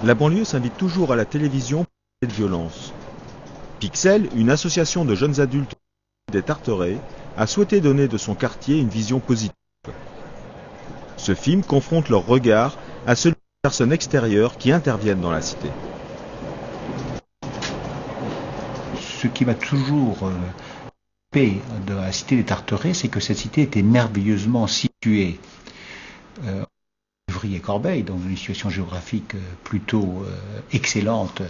La banlieue s'invite toujours à la télévision pour parler de violence. Pixel, une association de jeunes adultes des Tarterets, a souhaité donner de son quartier une vision positive. Ce film confronte leur regard à celui des personnes extérieures qui interviennent dans la cité. Ce qui m'a toujours frappé de la cité des Tarterets, c'est que cette cité était merveilleusement située. Ivry et Corbeil, dans une situation géographique plutôt excellente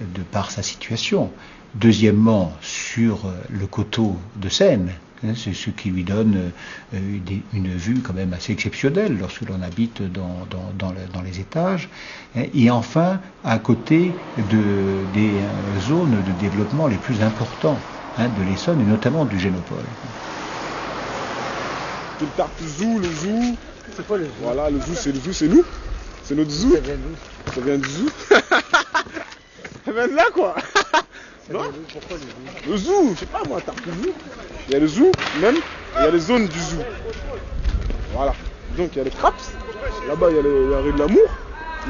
de par sa situation. Deuxièmement, sur le coteau de Seine, c'est ce qui lui donne une vue quand même assez exceptionnelle lorsque l'on habite dans les étages. Et enfin, à côté des zones de développement les plus importants de l'Essonne et notamment du Génopole. Tout le parc zoo, le zoo. C'est quoi le zoo? Voilà, le zoo, c'est nous. C'est notre zoo. Ça vient d'où? Ça vient du zoo. Ça vient de là, quoi. Non? Pourquoi le zoo? Le zoo, je sais pas moi, parc zoo. Il y a le zoo, même, et il y a les zones du zoo. Voilà. Donc il y a les Craps. Là-bas, il y a la rue de l'Amour.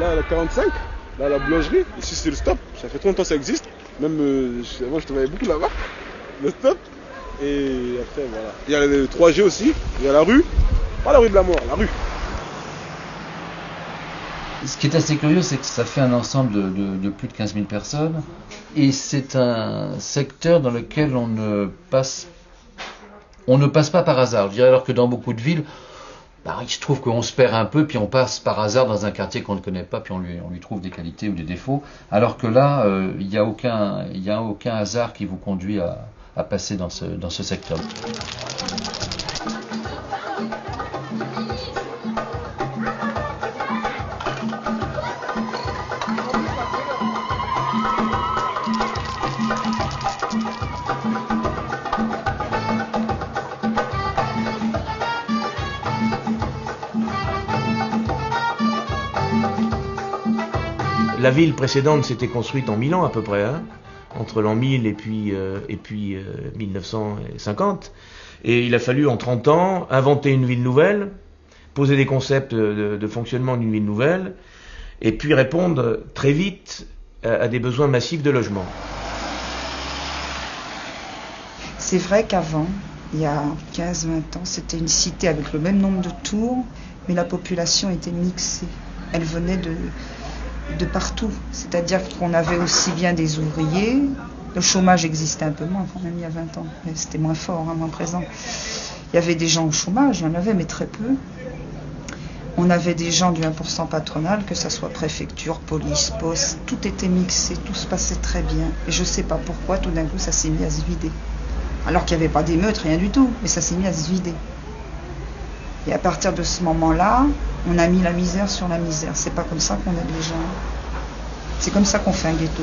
Là, il y a la 45. Là, la boulangerie. Ici, c'est le Stop. Ça fait 30 ans que ça existe. Même, moi, je travaillais beaucoup là-bas. Le Stop. Et après, voilà. Il y a le 3G aussi. Il y a la rue. Pas la rue de la mort, la rue. Ce qui est assez curieux, c'est que ça fait un ensemble de plus de 15 000 personnes. Et c'est un secteur dans lequel on ne passe pas par hasard. Je dirais alors que dans beaucoup de villes, il se trouve qu'on se perd un peu, puis on passe par hasard dans un quartier qu'on ne connaît pas, puis on lui trouve des qualités ou des défauts. Alors que là, il n'y a aucun hasard qui vous conduit à passer dans ce secteur. La ville précédente s'était construite en 1000 ans à peu près, entre l'an 1000 et puis 1950. Et il a fallu en 30 ans inventer une ville nouvelle, poser des concepts de fonctionnement d'une ville nouvelle, et puis répondre très vite à des besoins massifs de logement. C'est vrai qu'avant, il y a 15-20 ans, c'était une cité avec le même nombre de tours, mais la population était mixée. Elle venait de partout. C'est-à-dire qu'on avait aussi bien des ouvriers. Le chômage existait un peu moins quand même il y a 20 ans. Mais c'était moins fort, moins présent. Il y avait des gens au chômage, il y en avait, mais très peu. On avait des gens du 1% patronal, que ce soit préfecture, police, poste. Tout était mixé, tout se passait très bien. Et je ne sais pas pourquoi, tout d'un coup, ça s'est mis à se vider. Alors qu'il n'y avait pas d'émeute, rien du tout. Mais ça s'est mis à se vider. Et à partir de ce moment-là, on a mis la misère sur la misère. C'est pas comme ça qu'on aide les gens. C'est comme ça qu'on fait un ghetto.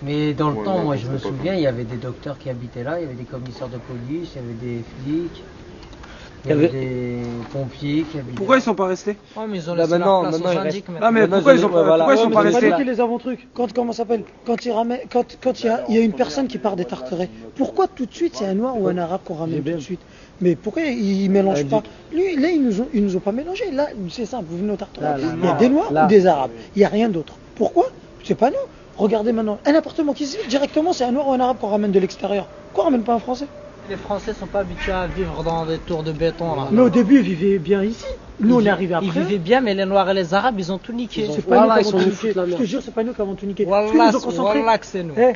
Mais dans le temps, moi je me souviens, il y avait des docteurs qui habitaient là, il y avait des commissaires de police, il y avait des flics, il y avait des pompiers qui habitaient. Pourquoi ils sont pas restés? Oh, mais ils ont laissé la place aux syndics maintenant. Ah, mais pourquoi ils sont pas restés? Qui les avant trucs. Comment ça s'appelle? Quand il y a une personne qui part des Tarterets, pourquoi tout de suite c'est un noir ou un arabe qu'on ramène tout de suite? Mais pourquoi ils mélangent pas? Lui, là, ils nous ont pas mélangé. Là, c'est simple, vous venez au Tarteret, il y a des noirs ou des arabes. Il n'y a rien d'autre. Pourquoi? C'est pas nous. Regardez maintenant, un appartement qui se vide directement, c'est un noir ou un arabe qu'on ramène de l'extérieur. Pourquoi on ramène pas un français? Les Français sont pas habitués à vivre dans des tours de béton là. Mais au début, ils vivaient bien ici. Nous, on est arrivés après. Ils vivaient bien, mais les Noirs et les Arabes, ils ont tout niqué. C'est pas nous qui avons tout niqué. Je te jure, c'est pas nous qui avons tout niqué. Wallah, que c'est nous. Ouais,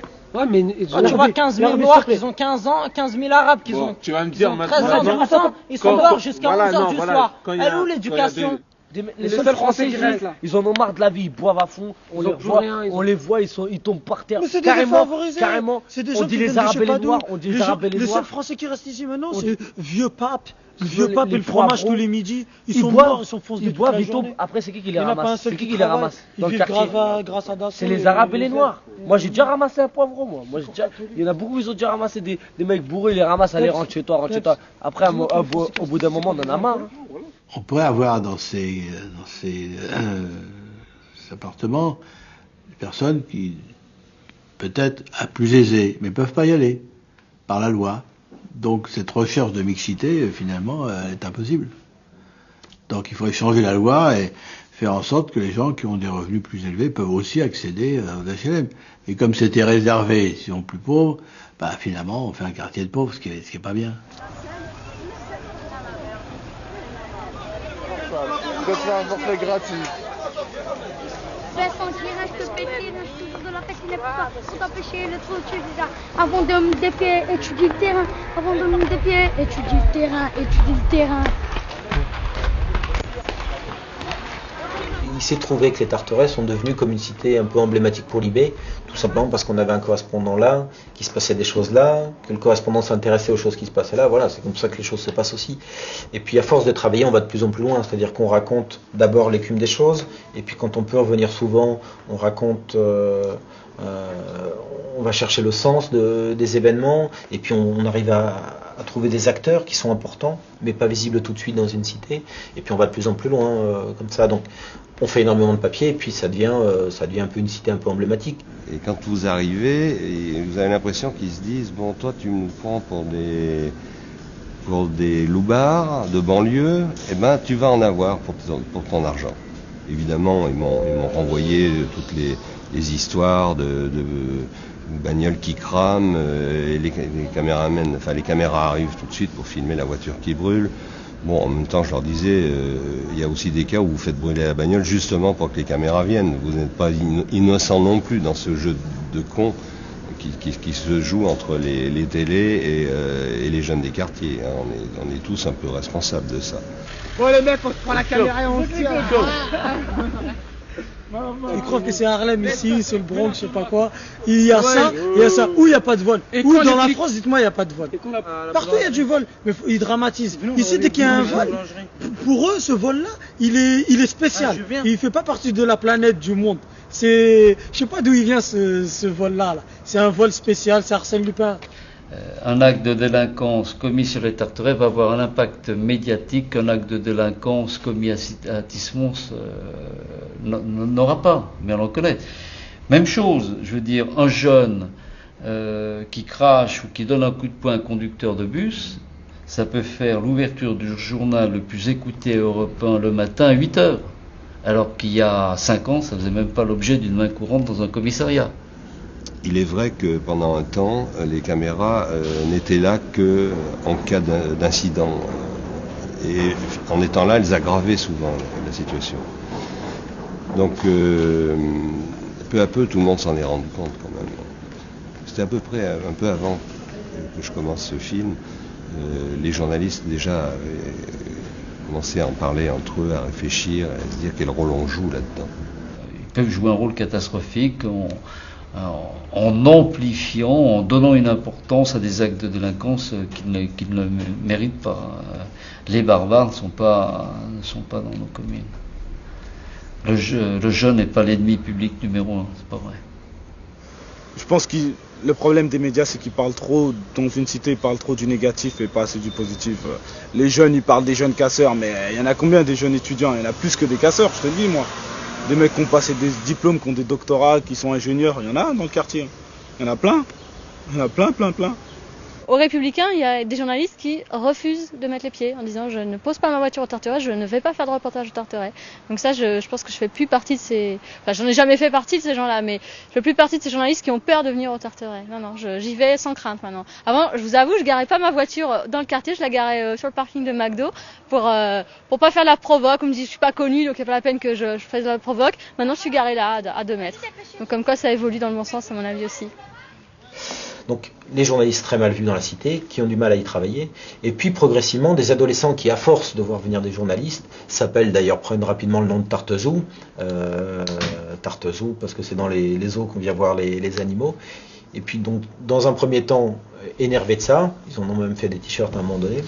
mais tu vois 15 000 Noirs qui ont 15 ans, 15 000 Arabes qui ont tu vas me dire 13 ans du matin, ils sont morts jusqu'à 11h du soir. Elle est où l'éducation? Les seuls Français qui restent là, ils en ont marre de la vie, ils boivent à fond, on les voit, ils tombent par terre. Mais c'est des défavorisés. Carrément, on dit les Arabes et les Noirs, on dit les Arabes et les Noirs. Les seuls Français qui restent ici maintenant, c'est vieux pape. Le vieux pape et le fromage tous les midis, ils sont morts, ils s'enfoncent ils boivent, ils tombent. Après, c'est qui les ramasse? C'est qui les ramasse dans le quartier? C'est les Arabes et les Noirs. Moi, j'ai déjà ramassé un poivron, moi. Il y en a beaucoup, ils ont déjà ramassé des mecs bourrés, ils les ramassent, allez, rentre chez toi. Après, au bout d'un moment, on en a marre. On pourrait avoir dans ces appartements des personnes qui, peut-être, plus aisées, mais ne peuvent pas y aller par la loi. Donc cette recherche de mixité, finalement, est impossible. Donc il faudrait changer la loi et faire en sorte que les gens qui ont des revenus plus élevés peuvent aussi accéder aux HLM. Et comme c'était réservé, si on est plus pauvres, finalement, on fait un quartier de pauvres, ce qui est pas bien. Peut-être faire un forfait gratuit. Je peux péter le chiffre de la fête, il n'est pas pour t'empêcher le trou, tu dis ça. Avant de me défier, étudie le terrain. Avant de me défier, étudie le terrain, étudie le terrain. Il s'est trouvé que les Tarterets sont devenus comme une cité un peu emblématique pour l'IB, tout simplement parce qu'on avait un correspondant là, qu'il se passait des choses là, que le correspondant s'intéressait aux choses qui se passaient là, voilà, c'est comme ça que les choses se passent aussi. Et puis à force de travailler, on va de plus en plus loin, c'est-à-dire qu'on raconte d'abord l'écume des choses, et puis quand on peut revenir souvent, on raconte, on va chercher le sens des événements, et puis on arrive à trouver des acteurs qui sont importants, mais pas visibles tout de suite dans une cité, et puis on va de plus en plus loin, comme ça, donc on fait énormément de papier et puis ça devient un peu une cité un peu emblématique. Et quand vous arrivez, et vous avez l'impression qu'ils se disent, bon, toi tu me prends pour des loupards de banlieue, eh ben tu vas en avoir pour ton argent. Évidemment, ils m'ont renvoyé toutes les histoires de bagnoles qui crament, et les caméramens, enfin les caméras arrivent tout de suite pour filmer la voiture qui brûle. Bon, en même temps, je leur disais, il y a aussi des cas où vous faites brûler la bagnole justement pour que les caméras viennent. Vous n'êtes pas innocent non plus dans ce jeu de cons qui se joue entre les télés et les jeunes des quartiers. Hein. On est tous un peu responsables de ça. Bon les mecs, on se prend la caméra et on se tire. Ils croient que c'est Harlem ici, c'est le Bronx, je sais pas quoi. Il y a ça, où il n'y a pas de vol. Ou dans la France, dites-moi, il n'y a pas de vol. Partout il y a du vol, mais ils dramatisent. Ici, dès qu'il y a un vol, pour eux, ce vol-là, il est spécial. Il ne fait pas partie de la planète, du monde. Je sais pas d'où il vient ce vol-là. C'est un vol spécial, c'est Arsène Lupin. Un acte de délinquance commis sur les Tarterets va avoir un impact médiatique qu'un acte de délinquance commis à Tismons n'aura pas, mais on le connaît. Même chose, je veux dire, un jeune qui crache ou qui donne un coup de poing à un conducteur de bus, ça peut faire l'ouverture du journal le plus écouté européen le matin à 8h, alors qu'il y a 5 ans, ça ne faisait même pas l'objet d'une main courante dans un commissariat. Il est vrai que pendant un temps, les caméras n'étaient là qu'en cas d'incident. Et en étant là, elles aggravaient souvent la situation. Donc, peu à peu, tout le monde s'en est rendu compte quand même. C'était à peu près un peu avant que je commence ce film. Les journalistes déjà avaient commencé à en parler entre eux, à réfléchir, à se dire quel rôle on joue là-dedans. Ils peuvent jouer un rôle catastrophique en amplifiant, en donnant une importance à des actes de délinquance qu'ils ne méritent pas. Les barbares ne sont pas dans nos communes. Le jeune n'est pas l'ennemi public numéro 1, c'est pas vrai. Je pense que le problème des médias, c'est qu'ils parlent trop, dans une cité, ils parlent trop du négatif et pas assez du positif. Les jeunes, ils parlent des jeunes casseurs, mais il y en a combien des jeunes étudiants? Il y en a plus que des casseurs, je te le dis moi. Des mecs qui ont passé des diplômes, qui ont des doctorats, qui sont ingénieurs, il y en a dans le quartier. Il y en a plein. Il y en a plein. Aux Républicains, il y a des journalistes qui refusent de mettre les pieds en disant je ne pose pas ma voiture au Tarteret, je ne vais pas faire de reportage au Tarteret. Donc ça, je pense que je fais plus partie de ces... Enfin, j'en ai jamais fait partie de ces gens-là, mais je fais plus partie de ces journalistes qui ont peur de venir au Tarteret. Non, j'y vais sans crainte maintenant. Avant, je vous avoue, je garais pas ma voiture dans le quartier, je la garais sur le parking de McDo pour pas faire la provoque. On me dit je suis pas connue, donc il n'y a pas la peine que je fasse la provoque. Maintenant, je suis garée là, à 2 mètres. Donc comme quoi, ça évolue dans le bon sens, à mon avis aussi. Donc les journalistes très mal vus dans la cité, qui ont du mal à y travailler, et puis progressivement des adolescents qui, à force de voir venir des journalistes, prennent rapidement le nom de Tartezou, parce que c'est dans les eaux qu'on vient voir les animaux, et puis donc dans un premier temps énervés de ça, ils en ont même fait des t-shirts à un moment donné,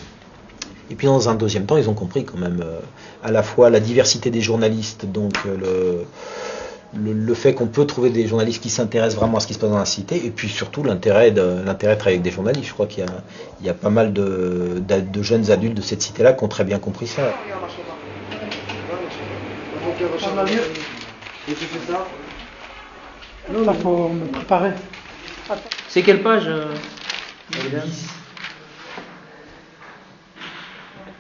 et puis dans un deuxième temps ils ont compris quand même à la fois la diversité des journalistes, donc le fait qu'on peut trouver des journalistes qui s'intéressent vraiment à ce qui se passe dans la cité, et puis surtout l'intérêt de travailler avec des journalistes. Je crois qu'il y a pas mal de jeunes adultes de cette cité-là qui ont très bien compris ça. Là, faut me préparer. C'est quelle page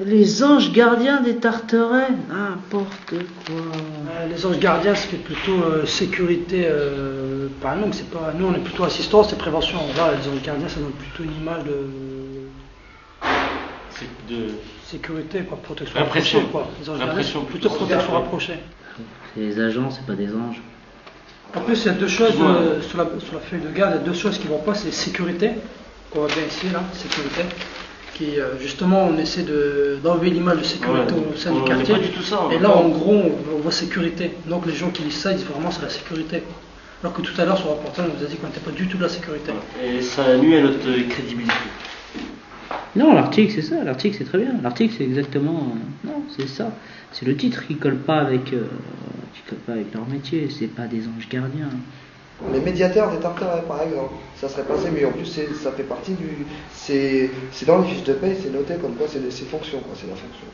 Les anges gardiens des Tarterets, n'importe quoi. Les anges gardiens, c'est plutôt sécurité. Non, c'est pas. Nous, on est plutôt assistance et prévention. Là, les anges gardiens, ça donne plutôt une image de sécurité, quoi, protection rapprochée, quoi. Les anges gardiens, c'est plutôt protection rapprochée. C'est les agents, c'est pas des anges. En plus, il y a deux choses sur la feuille de garde. Il y a deux choses qui vont pas, c'est sécurité, qu'on voit bien ici, là, sécurité. Qui justement on essaie d'enlever l'image de sécurité au sein du quartier. Et là en gros on voit sécurité. Donc les gens qui lisent ça ils disent vraiment c'est la sécurité. Alors que tout à l'heure sur le reportage on nous a dit qu'on n'était pas du tout de la sécurité. Et ça nuit à notre crédibilité. Non, l'article c'est ça, l'article c'est très bien. L'article c'est exactement. Non, c'est ça. C'est le titre qui colle pas avec leur métier, c'est pas des anges gardiens. Les médiateurs des Tarterets, par exemple, ça serait passé mieux. En plus, ça fait partie du. C'est dans les fiches de paie, c'est noté comme quoi c'est fonctions, quoi. C'est la fonction.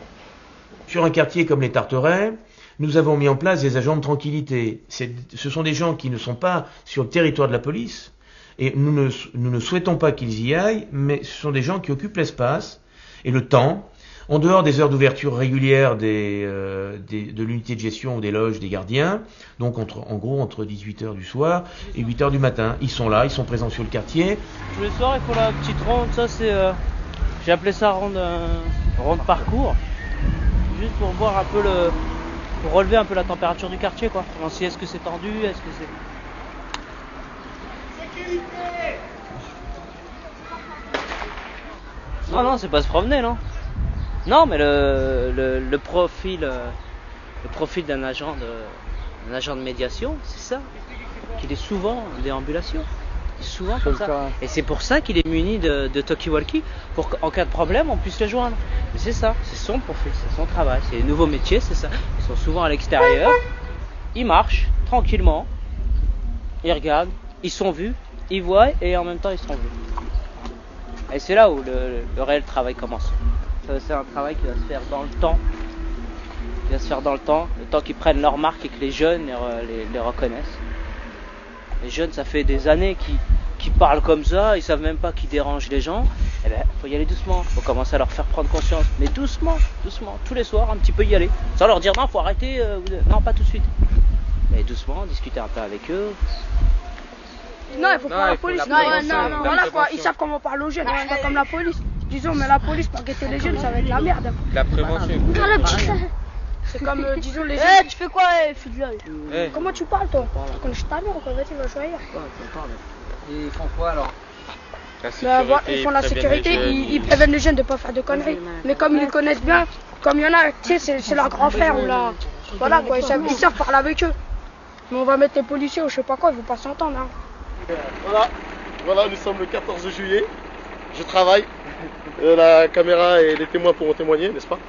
Sur un quartier comme les Tarterets, nous avons mis en place des agents de tranquillité. Ce sont des gens qui ne sont pas sur le territoire de la police, et nous ne souhaitons pas qu'ils y aillent, mais ce sont des gens qui occupent l'espace et le temps, en dehors des heures d'ouverture régulières de l'unité de gestion ou des loges des gardiens, donc en gros entre 18h du soir et 8h du matin. Ils sont là, ils sont présents sur le quartier. Tous les soirs, ils font la petite ronde, ça c'est... j'ai appelé ça ronde parcours, juste pour voir un peu pour relever un peu la température du quartier, quoi. Si est-ce que c'est tendu, est-ce que c'est... Sécurité. Non, c'est pas se promener, non. Non, mais le profil d'un agent de médiation, c'est ça. Qu'il est souvent en déambulation. Souvent comme ça. Et c'est pour ça qu'il est muni de talkie-walkie, pour qu'en cas de problème, on puisse le joindre. Mais c'est ça, c'est son profil, c'est son travail, c'est les nouveaux métiers, c'est ça. Ils sont souvent à l'extérieur, ils marchent tranquillement, ils regardent, ils sont vus, ils voient et en même temps ils sont vus. Et c'est là où le réel travail commence. C'est un travail qui va se faire dans le temps. Le temps qu'ils prennent leur marque et que les jeunes les reconnaissent. Les jeunes, ça fait des années qu'ils parlent comme ça, ils savent même pas qu'ils dérangent les gens. Eh ben, faut y aller doucement, faut commencer à leur faire prendre conscience. Mais doucement, tous les soirs, un petit peu y aller. Sans leur dire non, faut arrêter, non, pas tout de suite. Mais doucement, discuter un peu avec eux. Non, il faut pas la police. Non. Voilà quoi, ils savent comment parler aux jeunes, c'est pas comme la police. Disons, mais la police pour guetter les jeunes, ça va être la merde. La prévention. C'est comme, disons, les jeunes. Tu fais quoi, fais de l'œil? Comment tu parles, toi? Tu connais ta mère ou quoi? Vas-y, va jouer ailleurs. Et ils font quoi alors? Ils font la sécurité, ils préviennent les jeunes de ne pas faire de conneries. Mais comme ils les connaissent bien, comme il y en a, tu sais, c'est leur grand frère ou là. Voilà quoi, ils savent parler avec eux. Mais on va mettre les policiers ou je sais pas quoi, ils vont pas s'entendre. Hein. Voilà, nous sommes le 14 juillet. Je travaille. La caméra et les témoins pourront témoigner, n'est-ce pas?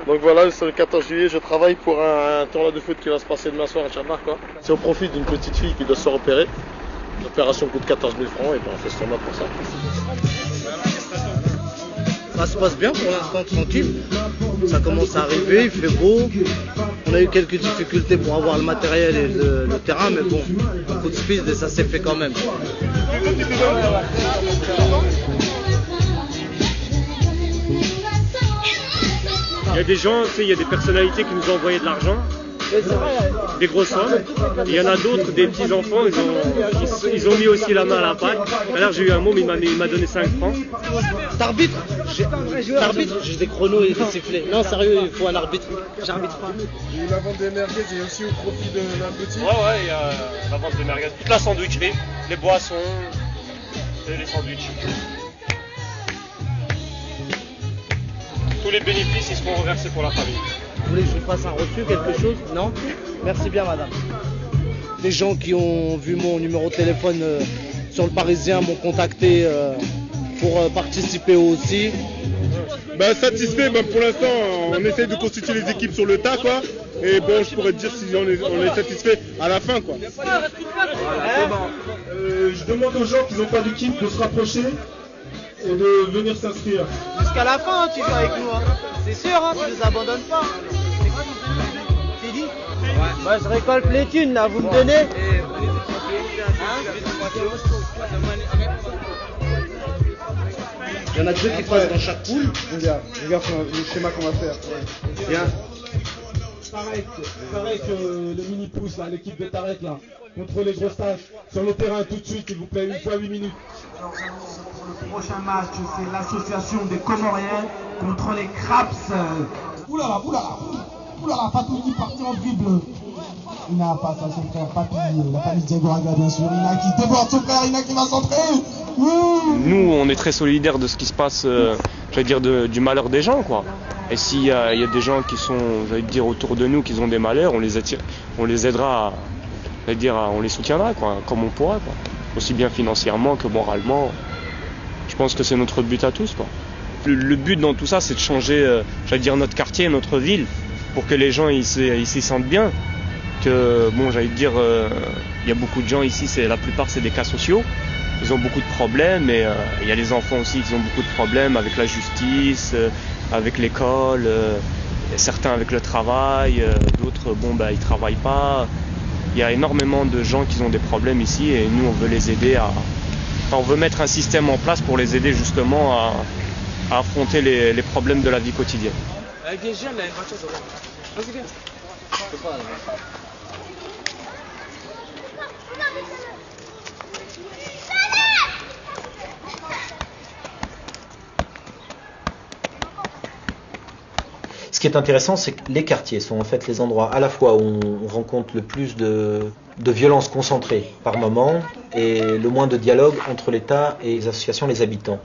Donc voilà, c'est le 14 juillet, je travaille pour un tournoi de foot qui va se passer demain soir à Tchadnar. C'est au profit d'une petite fille qui doit se repérer. L'opération coûte 14 000 francs et ben on fait ce tournoi pour ça. Ça se passe bien pour l'instant, tranquille. Ça commence à arriver, il fait beau. On a eu quelques difficultés pour avoir le matériel et le terrain, mais bon, un coup de speed et ça s'est fait quand même. Il y a des gens, il y a des personnalités qui nous ont envoyé de l'argent, des grosses sommes. Il y en a d'autres, des petits enfants, ils ont mis aussi la main à la pâte. Alors j'ai eu un mot, mais il m'a donné 5 francs. T'arbitres, j'ai des chronos et des sifflets. Non, sérieux, il faut un arbitre. J'arbitre pas. Il y a eu la vente des merguez et aussi au profit de la boutique. Ouais, il y a la vente des merguez, toute la sandwicherie, les boissons et les sandwichs. Tous les bénéfices, ils seront reversés pour la famille. Vous voulez que je vous fasse un reçu, quelque chose? Non? Merci bien, madame. Les gens qui ont vu mon numéro de téléphone sur le Parisien m'ont contacté pour participer aussi. Ben, satisfait, pour l'instant, on essaie de constituer les équipes sur le tas, quoi. Et bon, je pourrais te dire si on est satisfait à la fin, quoi. Voilà, c'est bon. Je demande aux gens qui n'ont pas d'équipe de se rapprocher et de venir s'inscrire. Jusqu'à la fin, tu joues avec nous. Hein. C'est sûr, hein, tu nous abandonnes pas. C'est dit? Ouais. Moi, je récolte les thunes, là, vous me donnez? Il y en a 2 qui passent dans chaque poule. Regarde le schéma qu'on va faire. Viens. Pareil que le mini-pouce, là, l'équipe de Tarek, là. Contre les grosses tâches. Sur le terrain, tout de suite, s'il vous plaît, 1 fois 8 minutes. Pour le prochain match, c'est l'association des Comoriens contre les Craps. Oulala, Fatou qui partit en dribble. Il n'a pas ça, son frère Papi, la famille Diego Raga, bien sûr. Ina qui déborde son frère, Ina qui va centrer. Nous, on est très solidaires de ce qui se passe, j'allais dire, du malheur des gens, quoi. Et s'il y a des gens qui sont, j'allais dire, autour de nous, qui ont des malheurs, on les aidera, on les soutiendra, quoi, comme on pourra, quoi. Aussi bien financièrement que moralement. Je pense que c'est notre but à tous, quoi. Le but dans tout ça, c'est de changer, j'allais dire, notre quartier, notre ville, pour que les gens ils s'y sentent bien. Que bon, j'allais dire, il y a beaucoup de gens ici, la plupart c'est des cas sociaux. Ils ont beaucoup de problèmes et il y a les enfants aussi qui ont beaucoup de problèmes avec la justice, avec l'école, certains avec le travail, d'autres ils travaillent pas. Il y a énormément de gens qui ont des problèmes ici et nous on veut les aider on veut mettre un système en place pour les aider justement à affronter les problèmes de la vie quotidienne. Vas-y, viens. Ce qui est intéressant, c'est que les quartiers sont en fait les endroits à la fois où on rencontre le plus de violences concentrées par moment et le moins de dialogue entre l'État et les associations, les habitants.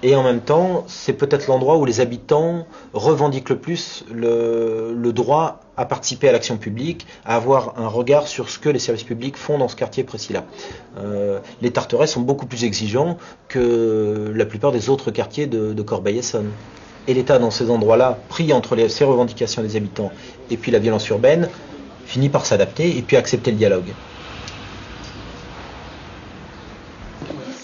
Et en même temps, c'est peut-être l'endroit où les habitants revendiquent le plus le droit à participer à l'action publique, à avoir un regard sur ce que les services publics font dans ce quartier précis-là. Les Tarterets sont beaucoup plus exigeants que la plupart des autres quartiers de Corbeil-Essonnes. Et l'État, dans ces endroits-là, pris entre ces revendications des habitants et puis la violence urbaine, finit par s'adapter et puis accepter le dialogue.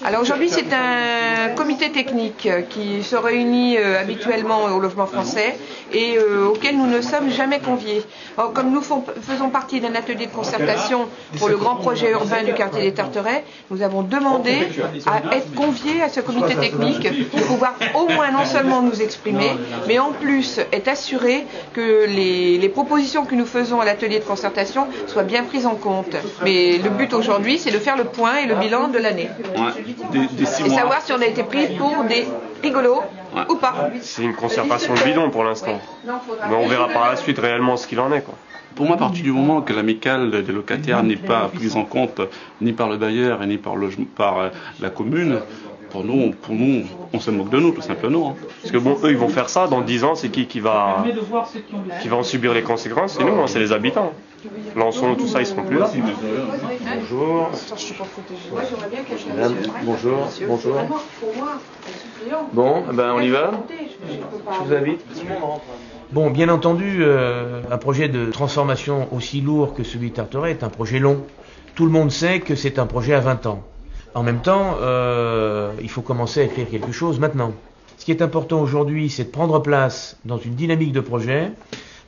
Alors aujourd'hui, c'est un comité technique qui se réunit habituellement au logement français et auquel nous ne sommes jamais conviés. Alors, comme nous faisons partie d'un atelier de concertation pour le grand projet urbain du quartier des Tarterets, nous avons demandé à être conviés à ce comité technique pour pouvoir au moins non seulement nous exprimer, mais en plus être assuré que les propositions que nous faisons à l'atelier de concertation soient bien prises en compte. Mais le but aujourd'hui, c'est de faire le point et le bilan de l'année. Et savoir si on a été pris pour des rigolos ou pas. C'est une concertation bidon pour l'instant. Mais on verra par la suite réellement ce qu'il en est, quoi. Pour moi, à partir du moment que l'amicale des locataires n'est pas prise en compte ni par le bailleur et ni par la commune, pour nous, on se moque de nous, tout simplement. Parce que bon, eux, ils vont faire ça, dans 10 ans, c'est qui va en subir les conséquences? C'est nous, c'est les habitants. Lançon, tout ça, ils seront plus là. Bonjour. Madame, bonjour. Bon, on y va. Je vous invite. Bon, bien entendu, un projet de transformation aussi lourd que celui de Tarteret est un projet long. Tout le monde sait que c'est un projet à 20 ans. En même temps, il faut commencer à écrire quelque chose maintenant. Ce qui est important aujourd'hui, c'est de prendre place dans une dynamique de projet,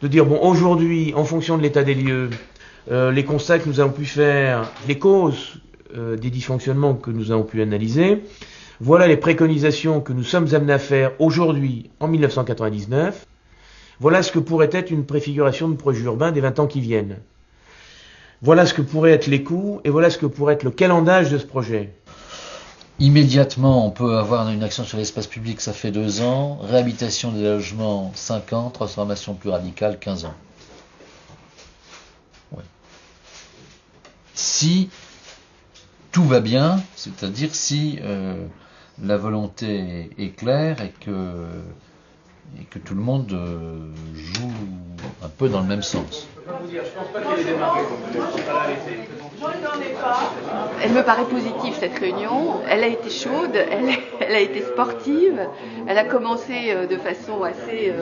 de dire, bon, aujourd'hui, en fonction de l'état des lieux, les constats que nous avons pu faire, les causes des dysfonctionnements que nous avons pu analyser, voilà les préconisations que nous sommes amenés à faire aujourd'hui, en 1999. Voilà ce que pourrait être une préfiguration de projet urbain des 20 ans qui viennent. Voilà ce que pourraient être les coûts et voilà ce que pourrait être le calendarage de ce projet. Immédiatement, on peut avoir une action sur l'espace public, ça fait 2 ans. Réhabilitation des logements, 5 ans. Transformation plus radicale, 15 ans. Ouais. Si tout va bien, c'est-à-dire si la volonté est claire et que tout le monde joue un peu dans le même sens. Elle me paraît positive, cette réunion. Elle a été chaude, elle a été sportive, elle a commencé de façon assez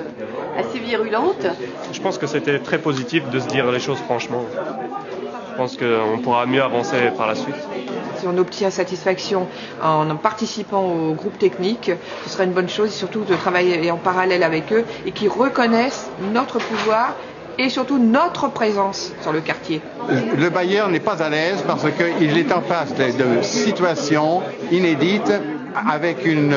virulente. Je pense que c'était très positif de se dire les choses franchement. Je pense qu'on pourra mieux avancer par la suite. Si on obtient satisfaction en participant au groupe technique, ce serait une bonne chose, et surtout de travailler en parallèle avec eux et qu'ils reconnaissent notre pouvoir et surtout notre présence sur le quartier. Le bailleur n'est pas à l'aise parce qu'il est en face de situations inédites avec une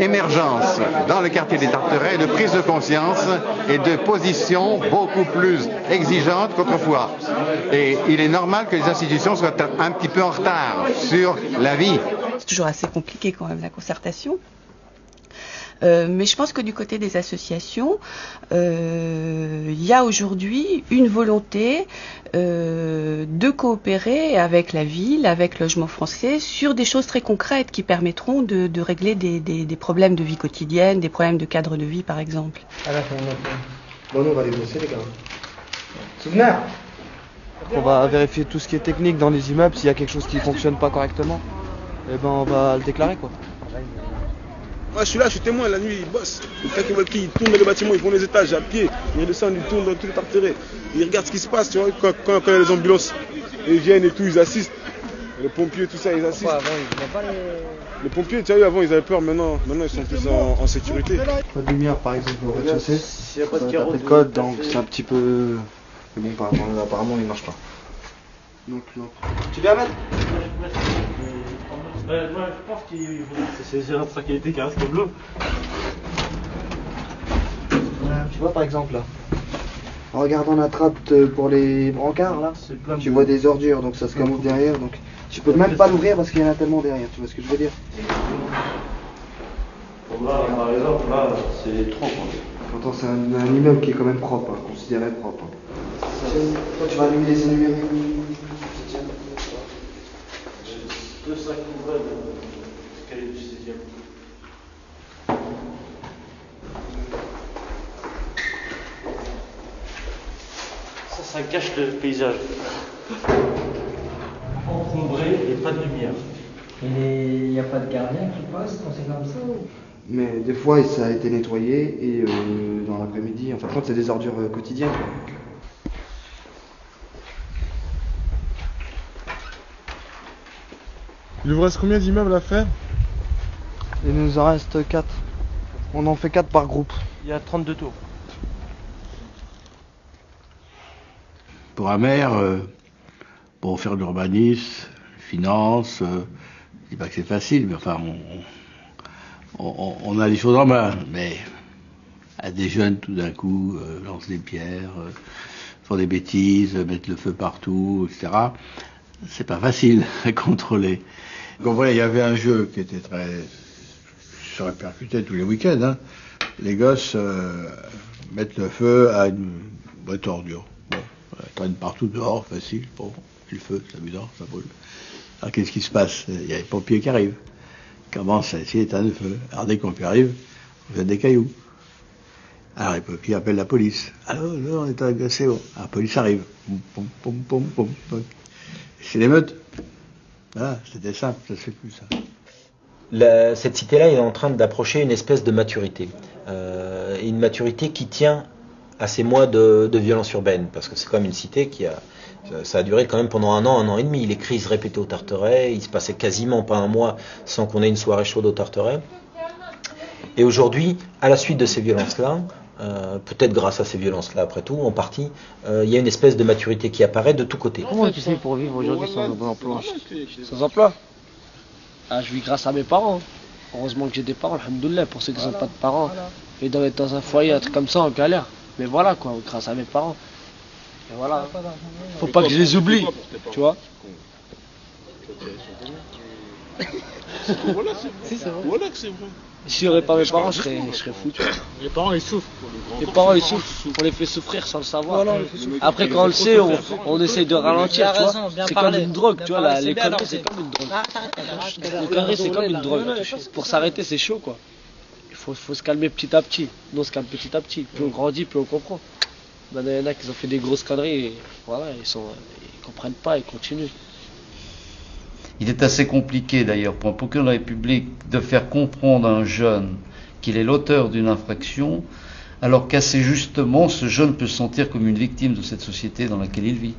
émergence dans le quartier des Tarterets de prise de conscience et de position beaucoup plus exigeante qu'autrefois. Et il est normal que les institutions soient un petit peu en retard sur la vie. C'est toujours assez compliqué quand même la concertation. Mais je pense que du côté des associations, il y a aujourd'hui une volonté de coopérer avec la ville, avec Logement Français, sur des choses très concrètes qui permettront de régler des problèmes de vie quotidienne, des problèmes de cadre de vie par exemple. Bon, nous on va les bosser les gars. Souvenir. On va vérifier tout ce qui est technique dans les immeubles, s'il y a quelque chose qui ne fonctionne pas correctement, et ben on va le déclarer quoi. Moi je suis là, je suis témoin, la nuit ils bossent. Ils tournent dans les bâtiments, ils font les étages à pied, ils descendent, ils tournent dans tous les Tarterets. Ils regardent ce qui se passe, tu vois, quand il y a les ambulances, ils viennent et tout, ils assistent. Les pompiers, tout ça, ils assistent. Avant, les pompiers, tu as vu, avant ils avaient peur, maintenant ils sont plus en sécurité. Pas de lumière par exemple au rez-de-chaussée, il n'y a pas de code, donc c'est un petit peu... Mais bon, apparemment il ne marche pas. Donc, tu viens mettre moi je pense qu'il c'est de sa qualité qui reste bleu. Tu vois par exemple là, en regardant la trappe pour les brancards là, tu vois des ordures donc ça se camoufle derrière, donc tu peux même pas l'ouvrir parce qu'il y en a tellement derrière, tu vois ce que je veux dire? Là par exemple là c'est trop quoi. Pourtant c'est un immeuble qui est quand même propre, hein, considéré propre. Toi tu vas allumer les lumières. 2 sacs ouverts de escalier du 16e. Ça cache le paysage. Encombré et pas de lumière. Et il n'y a pas de gardien qui passe quand c'est comme ça ou... Mais des fois ça a été nettoyé et dans l'après-midi, en fin de compte c'est des ordures quotidiennes. Il vous reste combien d'immeubles à faire? Il nous en reste 4. On en fait 4 par groupe. Il y a 32 tours. Pour un maire, pour faire de l'urbanisme, finance, je dis pas que c'est facile, mais enfin on a des choses en main. Mais à des jeunes tout d'un coup lancent des pierres, font des bêtises, mettent le feu partout, etc. C'est pas facile à contrôler. Vous comprenez, il y avait un jeu qui était très... se répercutait tous les week-ends. Hein. Les gosses mettent le feu à une boîte ordure. Bon, traîne partout dehors, facile. Bon, le feu, ça amusant, ça brûle. Alors qu'est-ce qui se passe? Il y a les pompiers qui arrivent. Ils commencent à essayer d'éteindre le feu. Alors dès que les pompiers arrivent, vous faites des cailloux. Alors les pompiers appellent la police. Alors là, on est agacé. Alors la police arrive. Pom, pom, pom, pom, pom. C'est l'émeute. Voilà, c'était simple, ça se fait plus ça. Cette cité-là est en train d'approcher une espèce de maturité. Une maturité qui tient à ces mois de violence urbaine, parce que c'est quand même une cité ça a duré quand même pendant un an et demi. Les crises répétées au Tarteret, il se passait quasiment pas un mois sans qu'on ait une soirée chaude au Tarteret. Et aujourd'hui, à la suite de ces violences-là, peut-être grâce à ces violences-là après tout, en partie, il y a une espèce de maturité qui apparaît de tous côtés. Comment tu fais pour vivre aujourd'hui sans emploi? Sans emploi? Je vis grâce à mes parents. Heureusement que j'ai des parents, alhamdoulilah, pour ceux qui n'ont pas de parents. Ils doivent être dans un foyer, un truc comme ça, en galère. Mais voilà quoi, grâce à mes parents. Et voilà. Faut pas que je les oublie, tu vois. Si, c'est vrai. Voilà que c'est vrai. Si j'aurais pas mes parents, je serais foutu. Les parents ils souffrent. Les parents ils souffrent, on les fait souffrir sans le savoir. Après quand on le sait, on essaye de ralentir, tu vois. C'est comme une drogue, tu vois, les conneries c'est comme une drogue. Les conneries c'est comme une drogue. Pour s'arrêter c'est chaud quoi. Il faut se calmer petit à petit. Nous on se calme petit à petit. Plus on grandit, plus on comprend. Maintenant il y en a qui ont fait des grosses conneries et voilà, ils comprennent pas, ils continuent. Il est assez compliqué d'ailleurs pour un procureur de la République de faire comprendre à un jeune qu'il est l'auteur d'une infraction, alors qu'assez justement ce jeune peut se sentir comme une victime de cette société dans laquelle il vit.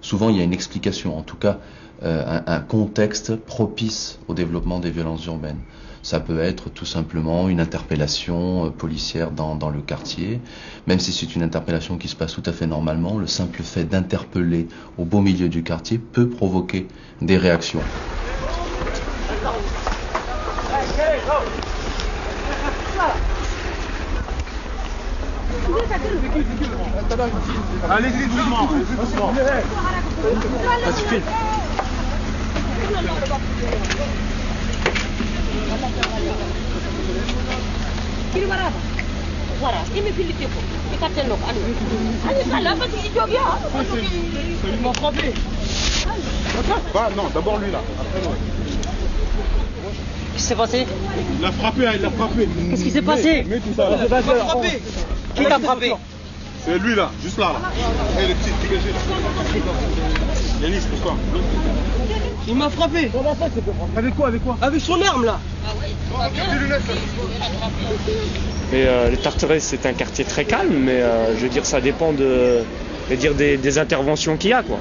Souvent il y a une explication, en tout cas un contexte propice au développement des violences urbaines. Ça peut être tout simplement une interpellation policière dans le quartier, même si c'est une interpellation qui se passe tout à fait normalement, le simple fait d'interpeller au beau milieu du quartier peut provoquer des réactions. Allez-y doucement, doucement. Vas-y, file. Il m'a frappé. Bah non, d'abord lui là, après moi. Qu'est-ce qui s'est passé? Il l'a frappé, il l'a frappé. Qu'est-ce qui s'est passé? Mets tout ça là. Il m'a frappé. Qui t'a frappé? C'est lui là, juste là. Hey, le petit, dégagez là. Yanis, pourquoi? Il m'a frappé. Avec quoi? Avec quoi? Avec son arme là. Mais les Tarterets, c'est un quartier très calme, mais je veux dire, ça dépend des interventions qu'il y a, quoi.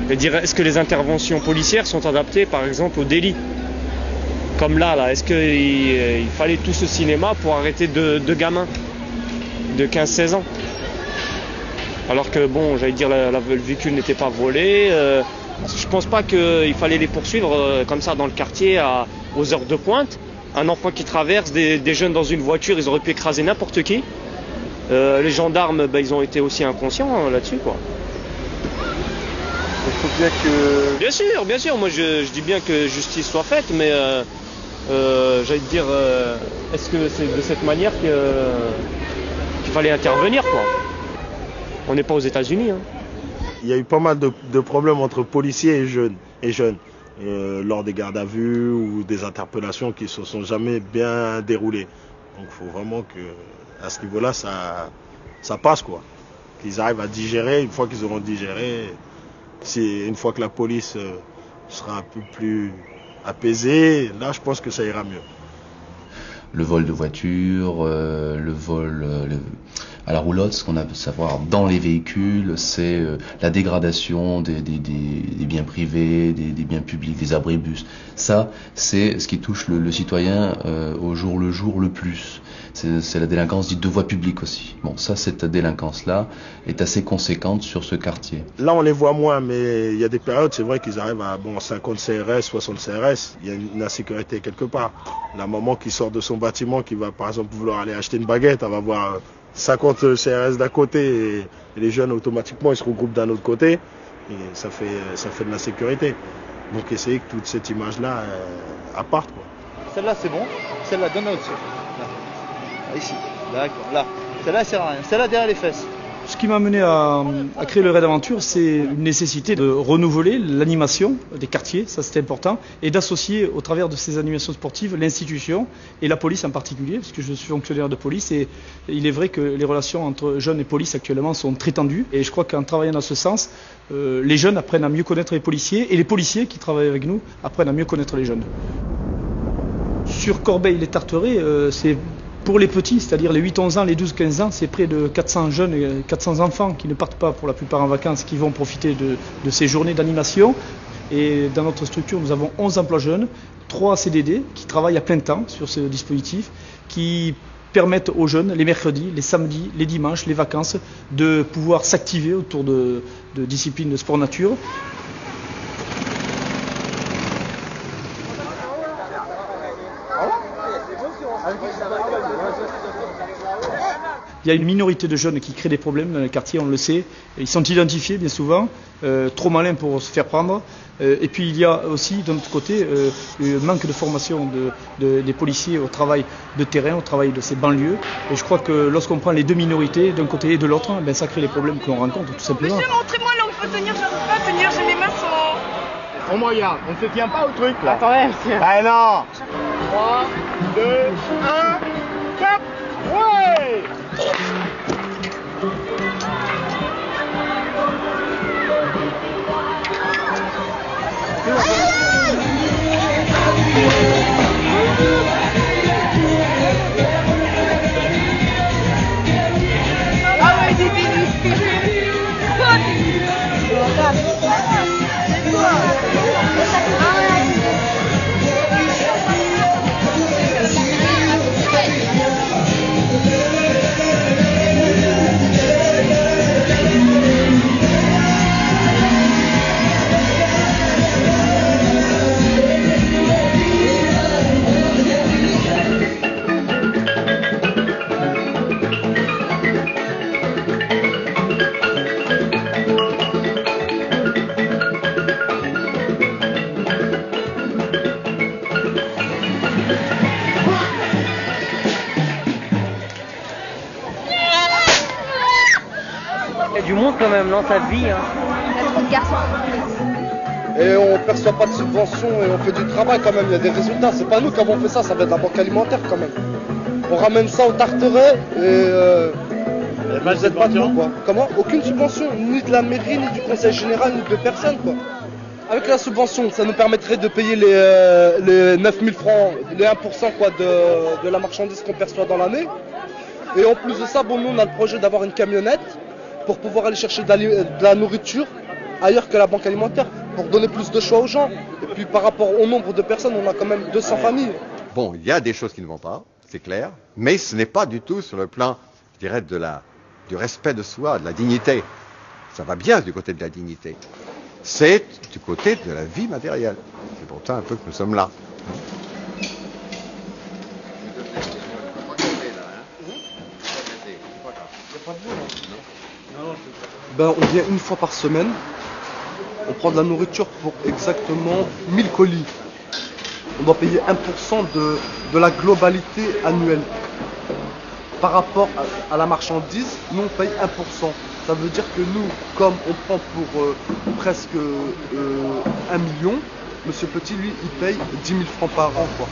Je veux dire, est-ce que les interventions policières sont adaptées, par exemple, au délit? Comme là, est-ce qu'il fallait tout ce cinéma pour arrêter deux gamins de 15-16 ans? Alors que, bon, j'allais dire, le véhicule n'était pas volé. Je pense pas qu'il fallait les poursuivre comme ça dans le quartier aux heures de pointe. Un enfant qui traverse, des jeunes dans une voiture, ils auraient pu écraser n'importe qui. Les gendarmes, ils ont été aussi inconscients là-dessus, quoi. Il faut bien que... Bien sûr, moi je dis bien que justice soit faite, mais j'allais te dire, est-ce que c'est de cette manière qu'il fallait intervenir, quoi? On n'est pas aux États-Unis, hein. Il y a eu pas mal de problèmes entre policiers et jeunes. Lors des gardes à vue ou des interpellations qui ne se sont jamais bien déroulées. Donc il faut vraiment qu'à ce niveau-là, ça passe, quoi. Qu'ils arrivent à digérer. Une fois qu'ils auront digéré, une fois que la police sera un peu plus apaisée, là je pense que ça ira mieux. Le vol de voitures, le vol à la roulotte, ce qu'on a à savoir dans les véhicules, c'est la dégradation des biens privés, des biens publics, des abribus. Ça, c'est ce qui touche le citoyen au jour le jour le plus. C'est la délinquance dite de voie publique aussi. Bon, ça, cette délinquance-là est assez conséquente sur ce quartier. Là, on les voit moins, mais il y a des périodes, c'est vrai qu'ils arrivent à 50 CRS, 60 CRS. Il y a une insécurité quelque part. La maman qui sort de son bâtiment, qui va par exemple vouloir aller acheter une baguette, elle va voir 50 CRS d'un côté et les jeunes automatiquement ils se regroupent d'un autre côté et ça fait de l'insécurité. Donc essayer que toute cette image-là parte, quoi. Celle-là c'est bon, celle-là donne-la au-dessus. Là. Ici, d'accord, là. Celle-là elle sert à rien, celle-là derrière les fesses. Ce qui m'a amené à créer le Raid Aventure, c'est une nécessité de renouveler l'animation des quartiers, ça c'était important, et d'associer au travers de ces animations sportives l'institution et la police en particulier, parce que je suis fonctionnaire de police et il est vrai que les relations entre jeunes et police actuellement sont très tendues et je crois qu'en travaillant dans ce sens, les jeunes apprennent à mieux connaître les policiers et les policiers qui travaillent avec nous apprennent à mieux connaître les jeunes. Sur Corbeil-les-Tarterets, c'est pour les petits, c'est-à-dire les 8-11 ans, les 12-15 ans, c'est près de 400 jeunes et 400 enfants qui ne partent pas pour la plupart en vacances, qui vont profiter de ces journées d'animation. Et dans notre structure, nous avons 11 emplois jeunes, 3 CDD qui travaillent à plein temps sur ce dispositif, qui permettent aux jeunes, les mercredis, les samedis, les dimanches, les vacances, de pouvoir s'activer autour de disciplines de sport nature. Il y a une minorité de jeunes qui créent des problèmes dans les quartiers, on le sait. Ils sont identifiés bien souvent, trop malins pour se faire prendre. Et puis il y a aussi de notre côté un manque de formation des policiers au travail de terrain, au travail de ces banlieues. Et je crois que lorsqu'on prend les deux minorités d'un côté et de l'autre, ben, ça crée les problèmes que l'on rencontre tout simplement. Monsieur, montrez-moi là où il faut tenir, je ne peux pas tenir, j'ai mes mains sont... On me regarde, on ne se tient pas au truc là. Attendez, monsieur. Ah non. 3, 2, 1, top. Ouais. Ah ouais, des quand même, non, ça vit. Hein. Il y a trop de garçons. Et on ne perçoit pas de subventions et on fait du travail quand même, il y a des résultats. C'est pas nous qui avons fait ça, ça vient de la banque alimentaire quand même. On ramène ça au Tarteret et vous êtes pas de nous quoi. Comment? Aucune subvention, ni de la mairie, ni du conseil général, ni de personne quoi. Avec la subvention, ça nous permettrait de payer les 9000 francs, les 1% quoi, de la marchandise qu'on perçoit dans l'année. Et en plus de ça, bon, nous on a le projet d'avoir une camionnette pour pouvoir aller chercher de la nourriture ailleurs que la banque alimentaire, pour donner plus de choix aux gens. Et puis par rapport au nombre de personnes, on a quand même 200 familles. Bon, il y a des choses qui ne vont pas, c'est clair, mais ce n'est pas du tout sur le plan, je dirais, du respect de soi, de la dignité. Ça va bien du côté de la dignité. C'est du côté de la vie matérielle. C'est pour ça un peu que nous sommes là. Ben, on vient une fois par semaine. On prend de la nourriture pour exactement 1000 colis. On doit payer 1% de la globalité annuelle. Par rapport à la marchandise, nous on paye 1%. Ça veut dire que nous, comme on prend pour presque 1 million, Monsieur Petit, lui, il paye 10 000 francs par an, quoi.